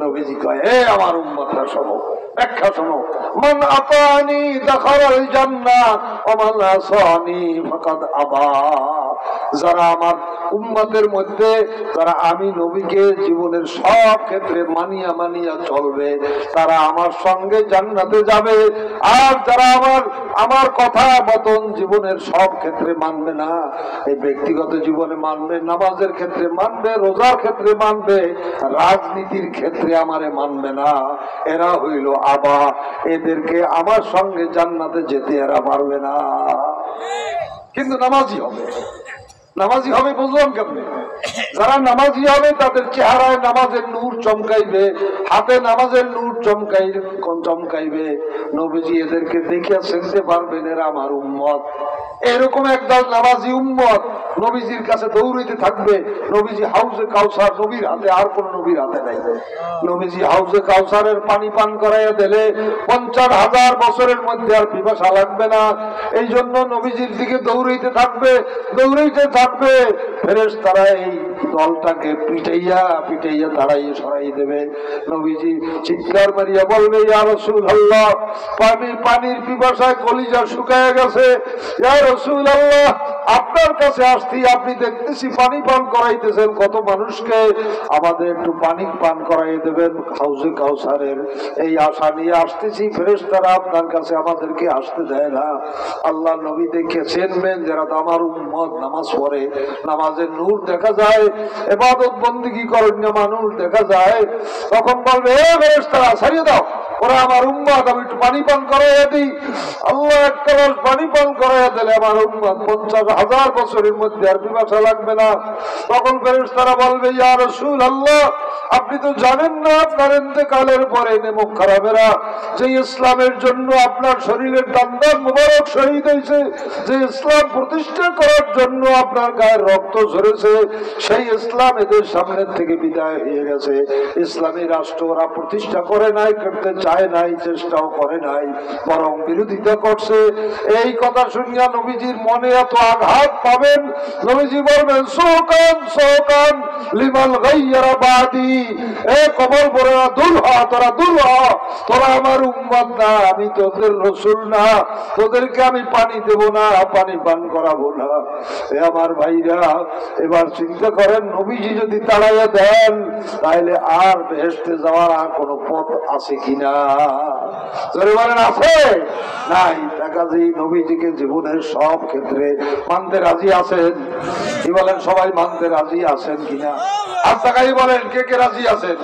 নবীজি কয় হে আমার উম্মতরা শোনো, ব্যাখ্যা শোনো। মান আতানি দাখালাল জান্নাহ ওয়া মান আসানি ফাকাদ আবা। যারা আমার উম্মতের মধ্যে যারা আমি নবীকে জীবনের সব ক্ষেত্রে মানিয়া মানিয়া চলবে তারা আমার সঙ্গে জান্নাতে যাবে। আর যারা আমার কথা মতন জীবনের সব ক্ষেত্রে মানবে না, এই ব্যক্তিগত জীবনে মানবে, নামাজের ক্ষেত্রে মানবে, রোজার ক্ষেত্রে মানবে, রাজনীতির ক্ষেত্রে আমারে মানবে না, এরা হইল আবা, এদেরকে আমার সঙ্গে জান্নাতে যেতে এরা পারবে না। কিন্তু নামাজি হবে, নামাজি হবে বুঝলাম কেমনে? যারা নামাজি হবে তাদের চেহারায় নামাজের নূর চমকাইবে, হাতে নামাজের নূর চমকাইবে। নবীজি এদেরকে দেখিয়া চিনতে পারবেন এরা আমার উম্মত। এরকম একদল নামাজি উম্মত নবীজির কাছে দৌড়াইতে থাকবে। নবীজি হাউজে কাউসার নবীর হাতে, আর কোন নবীর হাতে নাই। নবীজি হাউজে কাউসারের পানি পান করাইয়া দিলে 50,000 বছরের মধ্যে আর পিপাসা লাগবে না। এই জন্য নবীজির দিকে দৌড়াইতে থাকবে। ফেরেশতারা এই দলটাকে পিটাইয়া তাড়াইয়া সরাই দেবে। নবীজি চিৎকার মারিয়া বলবে, ইয়া রাসূলুল্লাহ, পানির পিপাসায় কলিজা শুকায় গেছে, ইয়া রাসূলুল্লাহ আপনার কাছে আসছি, আপনি দেখতেছি পানি পান করাইতেছেন কত মানুষকে, আমাদের একটু পানি পান করাই দেবেন হাউজে কাউসারের, এই আশা নিয়ে আসতেছি। ফেরেশতারা আপনার কাছে আমাদেরকে আসতে দেয় না। আল্লাহ নবী দেখে চিনবেন যারা আমার উম্মত, নামাজ পড়ে, নামাজের নূর দেখা যায়, ইবাদত বন্দেগী করেন না মানুষ দেখা যায়, তখন বলবে এ ফেরেশতারা ছাড়িয়ে দাও, ওরা আমার উম্মত, আমি একটু পানি পান করাইয়া দিই। আল্লাহ এক গ্লাস পানি পান করাইয়া দিলে আমার উম্মত 50,000 বছরের মধ্যে আর পিপাসা লাগবে না। তখন ফেরেশতারা বলবে, ইয়া রাসূলুল্লাহ আপনি তো জানেন না আপনার ইন্তেকালের পরে নেমক খারাপেরা যে ইসলামের জন্য আপনার শরীরের দান্দান মুবারক শহীদ হয়েছে, যে ইসলাম প্রতিষ্ঠা করার জন্য আপনার গায়ের রক্ত ঝরেছে, সেই ইসলাম এদের সামনের থেকে বিদায় হয়ে গেছে। ইসলামী রাষ্ট্র ওরা প্রতিষ্ঠা করে নাই, করতে চায় নাই, চেষ্টাও করে নাই, বরং বিরোধিতা করছে। এই কথা শুনিয়া নবীজির মনে এত আঘাত পাবেন, নবীজি বলবেন, সোকান সোকান লিমাল গায়্যারা বাদি, এ কবর পড়া দূর হ, তোরা আমার উম্মত না, আমি তোদের রাসূল না, তোদেরকে আমি পানি দেব না, পানি পান করাবো না। এ আমার ভাইরা, এবার চিন্তা করেন নবীজি যদি তাড়াইয়া দেন তাহলে আর বেহেশতে যাওয়ার আর কোন পথ আছে কিনা? জোরে বলেন আছে? নাই। কাজেই নবীজিকে জীবনের সব ক্ষেত্রে মানতে রাজি আছেন? কি বলেন, সবাই মানতে রাজি আছেন কিনা? আর তাকাই বলেন কে কে রাজি আছেন?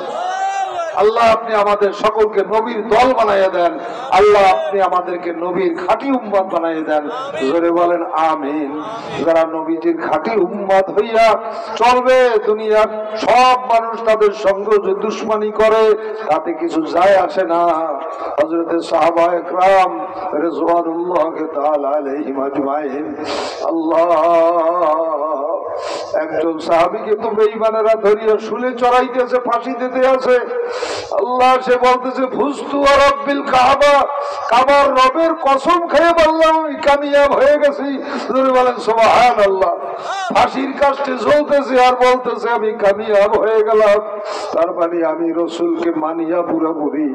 আল্লাহ আপনি আমাদের সকলকে নবীর দল বানাইয়া দেন। আল্লাহ আপনি আমাদেরকে নবীর খাঁটি উম্মত বানাইয়া দেন। জোরে বলেন আমিন। যারা নবীজির খাঁটি উম্মত হইয়া চলবে, দুনিয়ার সব মানুষ তাদের সঙ্গে যে দুশ্মনী করে তাতে কিছু যায় আসে না। হযরতে সাহাবায়ে কেরাম রিজওয়ানুল্লাহ তাআলা আলাইহিম আজমাইন, আল্লাহ একজন সাহাবীকে তো বেঈমানেরা ধরিয়া শুলে চড়াইতেছে, ফাঁসি দিতে আছে। আল্লাহ সে বলতেছে, ফুস্তু রাব্বিল কাবা, কাবার রবের কসম খেয়ে বললাম আমি কামিয়াব হয়ে গেছি। জোরে বলেন সুবহানাল্লাহ। ফাঁসির কাষ্টে ঝুলতেছে আর বলতেছে আমি কামিয়াব হয়ে গেলাম। তার মানে আমি রাসূলকে মানিয়া পুরোপুরি,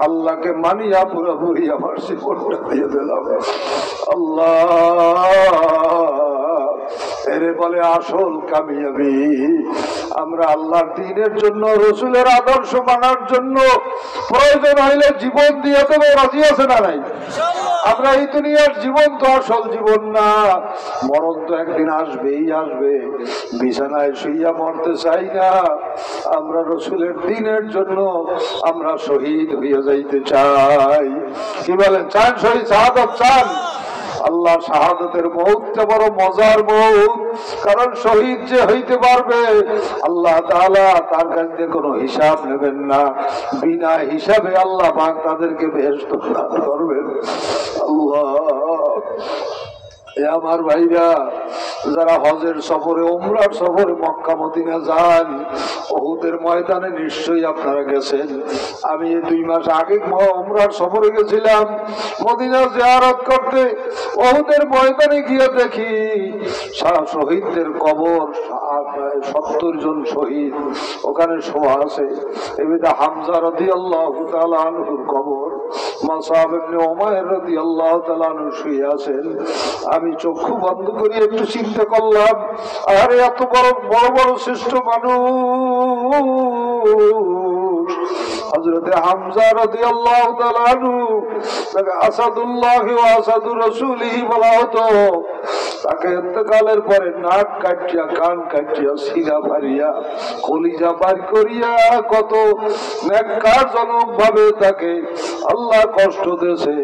আল্লাহকে মানিয়া পুরোপুরি আমার জীবনটা দিয়ে দিলাম। আল্লাহ এরে বলে আসল কামিয়াবি। আমরা আল্লাহর দ্বীনের জন্য, রাসূলের আদর্শ মানার জন্য প্রয়োজন হইলে জীবন দিয়ে দেবো, রাজি আছে না নাই? আমরা এই দুনিয়ার জীবন তো আসল জীবন না, মরণ তো একদিন আসবেই আসবে। বিছানায় শুইয়া মরতে চাই না, আমরা রাসূলের দ্বীনের জন্য আমরা শহীদ হইয়া যাইতে চাই। কি বলেন, চান শহীদ শাহাদাত চান? আল্লাহ শাহাদাতের মউতটা বড় মজার মউত, কারণ শহীদ যে হইতে পারবে আল্লাহ তাআলা তার কাছে কোনো হিসাব নেবেন না, বিনা হিসাবে আল্লাহ পাক তাদেরকে বেহেশত দান করবেন। আল্লাহ আমার ভাইরা, যারা হজের সফরে, উমরার সফরে মক্কা মদিনা যান, উহুদের ময়দানে নিশ্চয়ই আপনারা গেছেন। আমি 2 মাস আগে উমরার সফরে গেছিলাম মদিনা জিয়ারত করতে। উহুদের ময়দানে গিয়ে দেখি শহীদদের কবর 70 জন শহীদ ওখানে শোয়া আছে। এমনিতে হামজা রাদিয়াল্লাহু তাআলা আনহুর কবর, মুসআব ইবনে উমাইর রাদিয়াল্লাহু তাআলা আনহু শুয়ে আছেন। আমি চক্ষু বন্ধ করে একটু চিন্তা করলাম, আরে এত বড় বড় বড় শ্রেষ্ঠ মানুষ হযরতে হামজা রাদিয়াল্লাহু তাআলা আনহু, তাকে আসাদুল্লাহ ওয়া আসাদুর রাসূলিহি বলা হতো। তাকে ইন্তেকালের পরে নাক কাটিয়া, কান কাটিয়া, সিনা ফারিয়া, কলিজা বার করিয়া কত নেককারজনক ভাবে তাকে আল্লাহ কষ্ট দিয়েছে।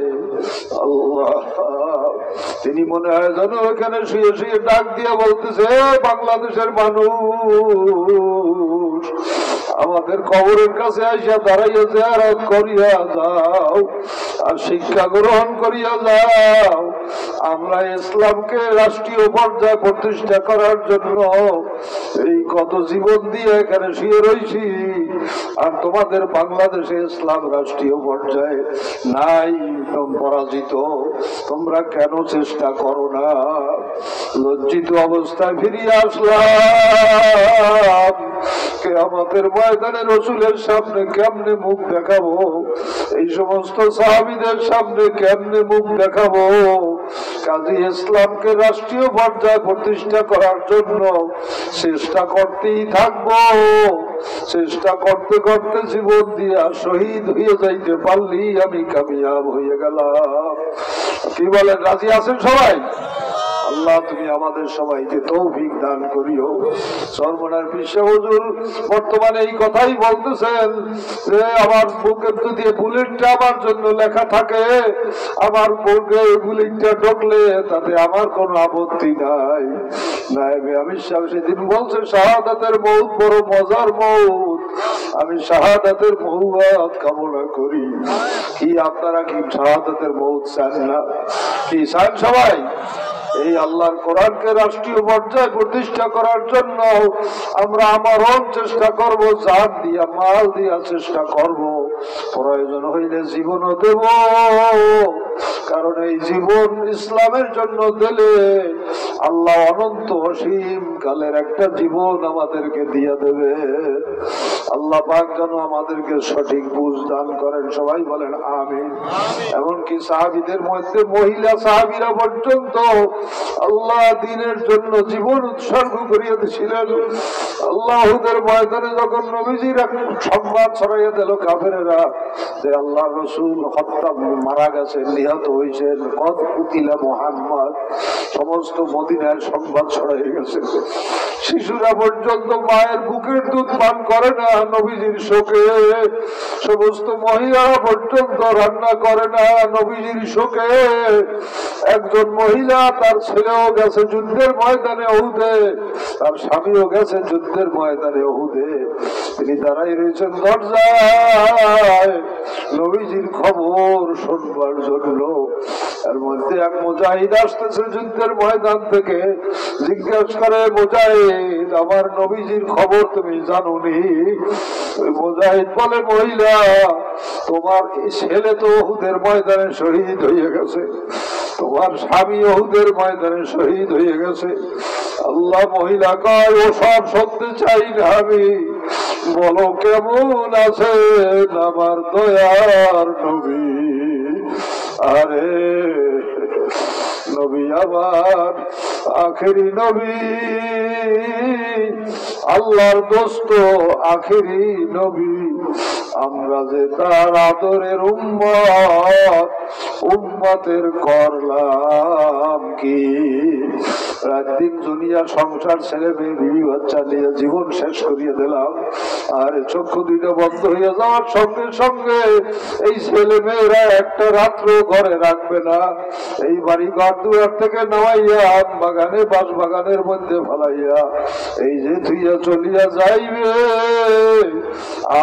আল্লাহ, তিনি মনে হয় যেন ওখানে শুয়ে শুয়ে ডাক দিয়া বলতেছে, বাংলাদেশের মানুষ আমাদের কবরের কাছে আসিয়া দাঁড়াইয়া জিয়ারত করিয়া যাও আর শিক্ষা গ্রহণ করিয়া যাও। আমরা ইসলামকে রাষ্ট্রীয় পর্যায়ে প্রতিষ্ঠা করার জন্য এই কত জীবন দিয়ে এখানে শুয়ে রয়েছি, আর তোমাদের বাংলাদেশে ইসলাম রাষ্ট্রীয় পর্যায়ে নাই, পরাজিত। তোমরা কেন চেষ্টা করো না? লজ্জিত অবস্থায় ফিরিয়ে আসলাম। কিয়ামতের ময়দানে রাসূলের সামনে কেমনে মুখ দেখাবো? এই সমস্ত সাহাবীদের সামনে কেমনে মুখ দেখাবো? কাজী ইসলামকে রাষ্ট্রীয় পর্যায়ে প্রতিষ্ঠা করার জন্য চেষ্টা করতেই থাকবো। চেষ্টা করতে করতে জীবন দিয়া শহীদ হয়ে যাইতে পারলেই আমি কামিয়াব হয়ে গেলাম। কি বলেন, রাজি আছেন সবাই? আল্লাহ তুমি আমাদের সবাইকে তৌফিক দান করিও। সর্বনার বিশ্ব হুজুর বর্তমানে এই কথাই বলতেছেন যে আমার বুকের যদি বুলেটটা আমার জন্য লেখা থাকে, আমার বুকে বুলেটটা ঢুকলে তাতে আমার কোনো আপত্তি নাই। নায়েবে আমির সাহেব সেদিন বলছে শাহাদাতের মউত বড় মজার মউত, আমি শাহাদাতের মউত কামনা করি। কি আপনারা কি শাহাদাতের মউত চান না? কি চান সবাই? এই আল্লাহর কোরআনকে রাষ্ট্রীয় পর্যায়ে প্রতিষ্ঠা করার জন্য আমরা আমারও চেষ্টা করব, জান দিয়া মাল দিয়া চেষ্টা করব, প্রয়োজন হইলে জীবনও দেব। কারণ এই জীবন ইসলামের জন্য দিলে আল্লাহ অনন্ত অসীম কালের একটা জীবন আমাদেরকে দিয়ে দেবে। আল্লাহ পাক যেন আমাদেরকে সঠিক বুঝ দান করেন। সবাই বলেন আমিন। এমনকি সাহাবীদের মধ্যে মহিলা সাহাবীরা পর্যন্ত আল্লাহ দ্বীনের জন্য জীবন উৎসর্গ করিয়া দিয়েছিলেন। আল্লাহদের ময়দানে যখন নবীজির এক সংবাদ ছড়াইয়া দিল কাফেরেরা যে আল্লাহ রাসূল হত্যা মারা গেছেন, নিহত হয়েছেন, কদ কুতিলা মুহাম্মদ, সমস্ত মদিনার সংবাদ ছড়াইয়া গেছে। শিশুরা পর্যন্ত মায়ের বুকের দুধ পান করে না নবীজির শোকে, সমস্ত মহিলারা পর্যন্ত রান্না করে না নবীজির শোকে। একজন মহিলা, তার ছেলেও গেছে যুদ্ধের ময়দানে উহুদে, তার স্বামীও গেছে যুদ্ধের ময়দানে উহুদে, তিনি দাঁড়াই রয়েছেন দরজায় নবীজির খবর শুনবার জন্য। এর মধ্যে এক মুজাহিদ আসতেছে যুদ্ধের ময়দান থেকে, জিজ্ঞেস করে মুজাহিদ আমার নবীজির খবর তুমি জানোনি? ওই মুজাহিদ বলে মহিলা তোমার ছেলে তো উহুদের ময়দানে শহীদ হয়ে গেছে, তোমার স্বামী উহুদের ময়দানে শহীদ হয়ে গেছে। আল্লাহ মহিলা কয় ও সব সত্যি চাই না আমি, বলো কেমন আছেন আমার দয়ার নবী? আরে নবী আমার আখেরি নবী, আল্লাহর দোস্ত আখেরি নবী, আমরা যে তার আদরের উম্মত, উম্মতের করলাম কি? রাত দিন দুনিয়া সংসার ছেলে মেয়ে বিবি বাচ্চা নিয়ে জীবন শেষ করিয়ে দিলাম, আর চক্ষু দুইটা বন্ধ হয়ে যাওয়ার সঙ্গে সঙ্গে এই ছেলে মেয়েরা একটা রাত্র ঘরে রাখবে না। এই বাড়ি ঘর দুয়ার থেকে নামাইয়া আম বাগানে বাঁশ বাগানের মধ্যে ফেলাইয়া এই যে ধুইয়া চলিয়া যাইবে,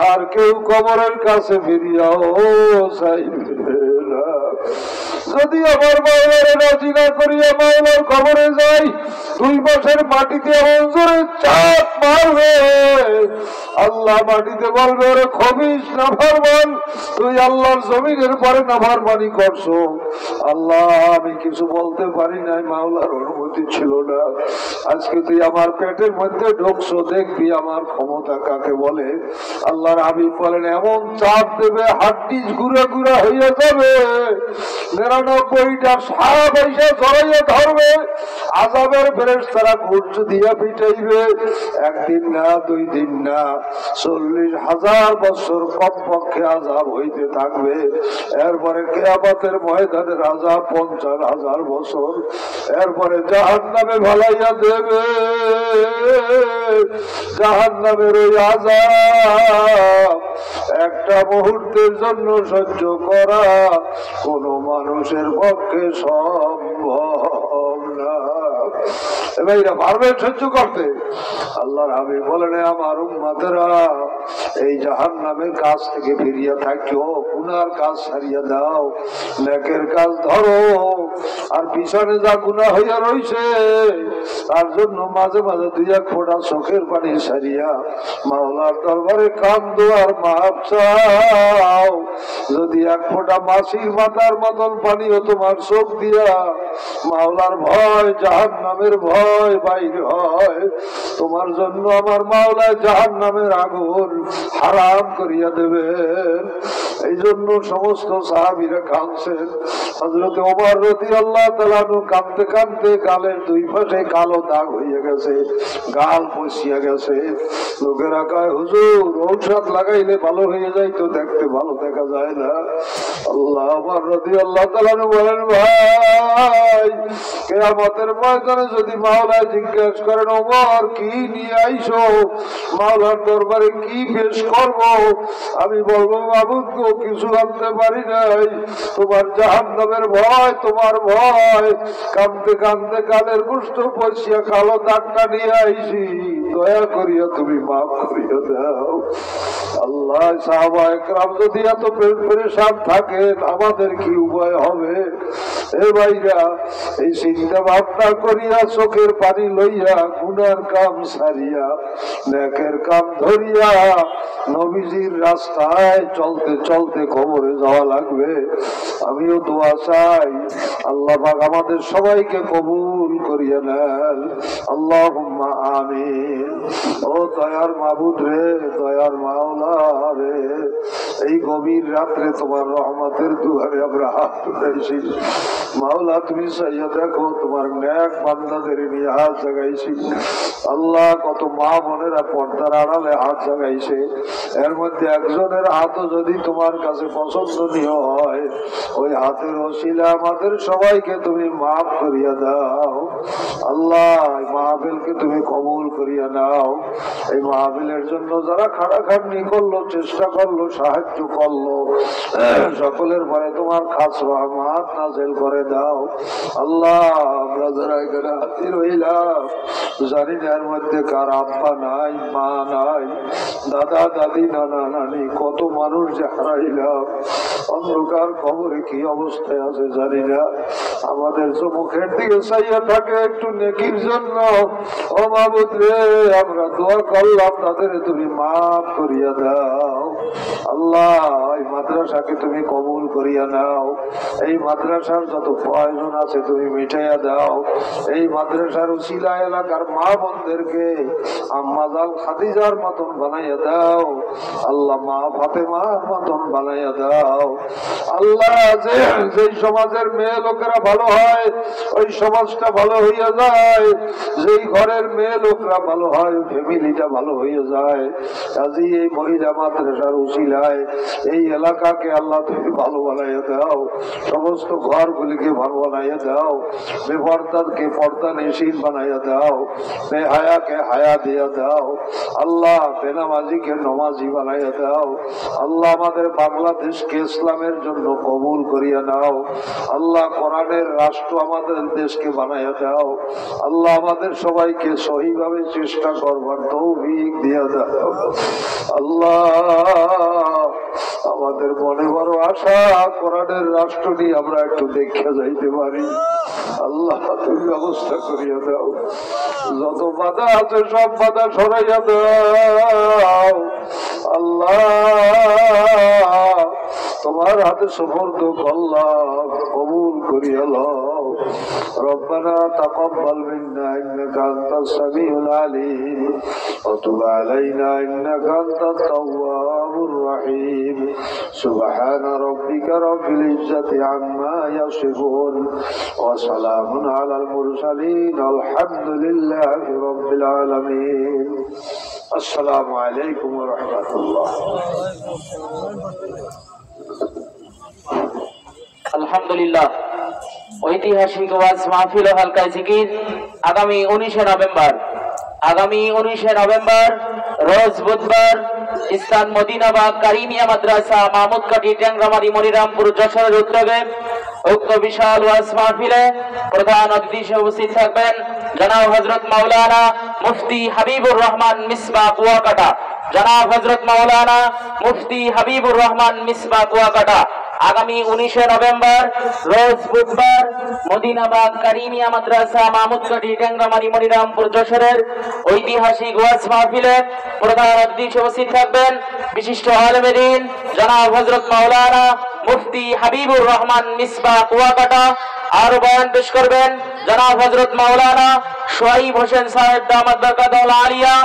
আর কেউ কবরের কাছে ফিরিয়াও চাইবে না। যদি আমার মাওলারে রাজি না করিয়া মাওলার কবরে যাই, 2 বছর মাটিতে এমন জোরে চাপ মারবে আল্লাহ মাটিতে বলবে ওরে খবিস নাফরমান, তুই আল্লাহর জমিনের পরে নাফরমানি করছো। আল্লাহ আমি কিছু বলতে পারি নাই, মাওলার অনুমতি ছিল না। আজকে তুই আমার পেটের মধ্যে ঢুকছো, দেখবি আমার ক্ষমতা কাকে বলে। আল্লাহর হাবিব বলেন এমন চাপ দেবে হাড্ডি গুঁড়া গুঁড়া হইয়া যাবে, 99টা সাপ এসে জড়াইয়া ধরবে, আযাবের ফেরেশতারা ঘুরছে দিয়া পিটাইবে। একদিন না, 2 দিন না, 40,000 বছর কমপক্ষে আযাব হইতে থাকবে। এরপরে কিয়ামতের ময়দানের আযাব 50,000 বছর। এরপরে জাহান্নামে ভালাইয়া দেবে। জাহান্নামের ওই আযাব একটা মুহূর্তের জন্য সহ্য করা কোন মানুষের পক্ষে সম্ভব না। এরা পারবেন সহ্য করতে? আল্লাহর হাবিব বলেন আমার উম্মতেরা এই জাহান্নামের কাজ থেকে ফিরিয়া থাকিও, গুনার কাজ ছাড়িয়া দাও, নেকের কাজ ধরো। আর পিছনে যা গুনাহ হইয়া রইছে তার জন্য মাঝে মাঝে 2-1 ফোঁটা চোখের পানি ছাড়িয়া মাওলার দরবারে কান্দো আর মাপ চাও। যদি 1 ফোঁটা মাছির মাথার মতন পানিও তোমার চোখ দিয়া মাওলার ভয়, জাহান্নামের ভয় বাইরে হয়, তোমার জন্য আমার মাওলায় জাহান্নামের আগুন হারাম করিয়া দেবেন। এই জন্য সমস্ত সাহাবীরা কাঁদছেন। হযরত ওমর রাদিয়াল্লাহু তাআলা কাঁদতে কাঁদতে গালের 2 পাশে কালো দাগ হয়ে গেছে, গাল পচিয়া গেছে। লোকেরা কয় হুজুর ঔষধ লাগাইলে ভালো হয়ে যায়, তো দেখতে ভালো দেখা যায় না। আল্লাহ ওমর রাদিয়াল্লাহু তাআলা বলেন ভাই কিয়ামতের ময়দানে যদি মাওলায় জিজ্ঞেস করেন ওমর কি নিয়ে আইছো, মাওলার দরবারে কি পেশ করব, আমি বলবো মাবুদ গো কিছু আনতে পারি নাই, তোমার জাহান্নামের ভয়, তোমার ভয়। কাঁদতে কাঁদতে গালের গোশত পচিয়া কালো দাগটা নিয়ে আইছি, দয়া করিয়া তুমি মাফ করিয়া দাও। আল্লাহ সাহাবায়ে কেরাম যদি এত পেরেশান থাকেন আমাদের কি উপায় হবে? এ ভাইরা এই চিন্তা ভাবনা করিয়া চোখের পানি লইয়া গুনার কাম ছাড়িয়া নেকের কাম ধরিয়া নবীজির রাস্তায় চলতে চলতে কবরে যাওয়া লাগবে। আমিও দোয়া চাই আল্লাহ পাক আমাদের সবাইকে কবুল করিয়া নেন, আল্লাহুম্মা আমিন। ও দয়ার মাবুদ রে, দয়ার মাওলা রে, এই গভীর রাত্রে তোমার রহমতের দুয়ারে আমরা হাত তুলেছি। মাওলা তুমি চাইয়া দেখো তোমার নেক বান্দাদের নিয়ে হাত জাগাইছি। আল্লাহ কত মা বোনেরা পর্দার আড়ালে হাত জাগাইছে, এর মধ্যে একজনের হাতও যদি তোমার কাছে পছন্দনীয় হয়, ওই হাতের ওসিলা আমাদের সবাইকে তুমি মাফ করিয়া দাও। আল্লাহ এই মাহফিলকে তুমি কবুল করিয়া নাও। এই মাহফিলের জন্য যারা খাটাখাটনি করলো, চেষ্টা করলো, সাহায্য করলো, সকলের পরে তোমার খাস রহমত নাযিল করে দাও। আল্লাহ আমরা যারা এখানে হাজির হইলাম জানি না এর মধ্যে কার আব্বা নাই, মা নাই, দাদা দাদি, নানা নানি, কত মানুষ যে হারাইলাম, অন্ধকার কবরে কি অবস্থায় আছে জানি না। আমাদের মুখের দিকে চাইয়া থাকে একটু নেকির জন্য, ও মাবুদ রে আমরা দোয়া করলাম তাদের তুমি মাফ করিয়া দাও। আল্লাহ এই মাদ্রাসাকে তুমি কবুল করিয়া নাও। এই মাদ্রাসার যত প্রয়োজন আছে তুমি মিটাইয়া দাও। এই মাদ্রাসার উসিলা এলাকার মা বোনদেরকে আম্মাজাল খাদিজার মতন বানাইয়া দাও। আল্লাহ মা ফাতেমার মতন বানাইয়া দাও। আল্লাহ যে সমাজের মেয়ে লোকেরা ভালো হয় ওই সমাজটা ভালো হইয়া যায়, যেই ঘরের মেয়ে লোকরা ভালো হয় ফ্যামিলিটা ভালো হইয়া যায়। কাজী এই মহিলা মাদ্রাসার উসিলায় এই এলাকাকে আল্লাহ তুমি ভালো বানাইয়া দাও, সমস্ত ঘরগুলিকে ভালো বানাইয়া দাও, বেপর্দাকে পর্দা নিশীন বানাইয়া দাও, বেহায়াকে হায়া দিয়া দাও। আল্লাহ বেনামাজিকে নমাজি বানাইয়া দাও। আল্লাহ আমাদের বাংলাদেশকে ইসলামের জন্য কবুল করিয়া নাও। আল্লাহ কোরআনের রাষ্ট্র আমাদের দেশকে বানাইয়া দাও। আল্লাহ আমাদের সবাইকে সহিভাবে চেষ্টা করবার তৌফিক দিয়া দাও। আল্লাহ আমাদের মনে বড় ভাষা কোরআনের রাষ্ট্র নিয়ে আমরা একটু দেখে যাইতে পারি। আল্লাহ তুমি ব্যবস্থা করিয়া দাও, যত বাধা আছে সব বাধা সরাইয়া দাও। আল্লাহ তোমার হাতে সুপর্দ করলাম, কবুল করিয়া লও। রব্বানা তাকাব্বাল মিন্না ইন্নাকা আনতাস সামিউল আলিম ওয়া তুব আলাইনা ইন্নাকা আনতাত তাওয়াবুর রহিম। সুবহানা রাব্বিকা রাব্বিল ইজ্জাতি আম্মা ইয়াসিফুন ওয়া সালামুন আলাল মুরসালিন আলহামদুলিল্লাহি রাব্বিল আলামিন। আসসালামু আলাইকুম ওয়া রাহমাতুল্লাহ। আলহামদুলিল্লাহ, ঐতিহাসিক ওয়াজ মাহফিল ও হালকা জিকির আগামী 19 নভেম্বর রোজ বুধবার স্থান মদিনাবাগ কারিমিয়া মাদ্রাসা মাহমুদকাটি ট্যাংরামারি মনিরামপুর যশোরের উদ্যোগে উক্ত বিশাল ওয়াজ মাহফিলে প্রধান অতিথি হিসেবে উপস্থিত থাকবেন জনাব হযরত মাওলানা মুফতি হাবিবুর রহমান মিসবাহ কুয়াকাটা। জনাব হযরত মাওলানা মুফতি হাবিবুর রহমান মিসবাহ কুয়াকাটা আগামী 19 নভেম্বর রোজ বুধবার মদিনাবাগ কারিমিয়া মাদ্রাসা মাহমুদকাটি ট্যাংরামারি মনিরামপুর যশোরের ঐতিহাসিক ওয়াজ মাহফিলে প্রধান অতিথি হিসেবে উপস্থিত থাকবেন বিশিষ্ট আলেম দ্বীন জনাব হযরত মাওলানা মুফতি হাবিবুর রহমান মিসবাহ কুয়াকাটা। আরো বয়ান পেশ করবেন জনাব হযরত মাওলানা সোহাইব হোসেন সাহেব দামাত বরকাতুল আলিয়া।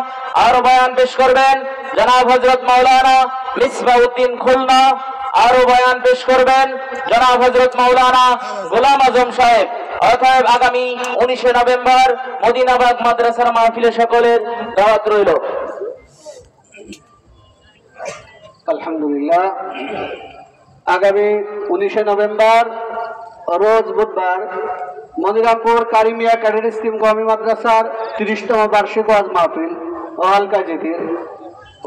আরো বয়ান পেশ করবেন জনাব হযরত মাওলানা মিসবাউদ্দিন খুলনা। আরো বয়ান পেশ করবেন জনাব হযরত মাওলানা গোলাম আজম সাহেব। অতএব আগামী 19 নভেম্বর মদিনাবাগ মাদ্রাসার মাহফিলে সকলের দাওয়াত রইল। আলহামদুলিল্লাহ, আগামী 19 নভেম্বর রোজ বুধবার মনিরামপুর কারিমিয়া ক্যাডেট স্কিম কওমি মাদ্রাসার 30তম বার্ষিক ওয়াজ মাহফিল ও হালকা জিকির।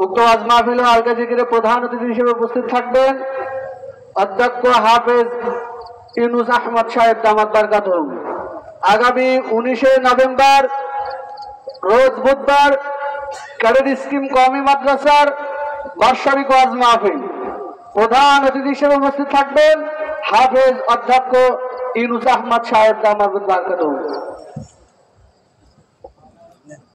উক্ত ওয়াজ মাহফিল ও হালকা জিকিরে প্রধান অতিথি হিসেবে উপস্থিত থাকবেন অধ্যক্ষ হাফেজ ইউনুস আহমদ সাহেব দামাত বরকাতুহু। আগামী 19 নভেম্বর রোজ বুধবার ক্যাডেট স্কিম কওমি মাদ্রাসার বার্ষিক ওয়াজ মাহফিল, প্রধান অতিথি হিসেবে উপস্থিত থাকবেন হাফেজ অধ্যক্ষ ইউনুস আহমদ সাহেব দামাত বরকাতুহু।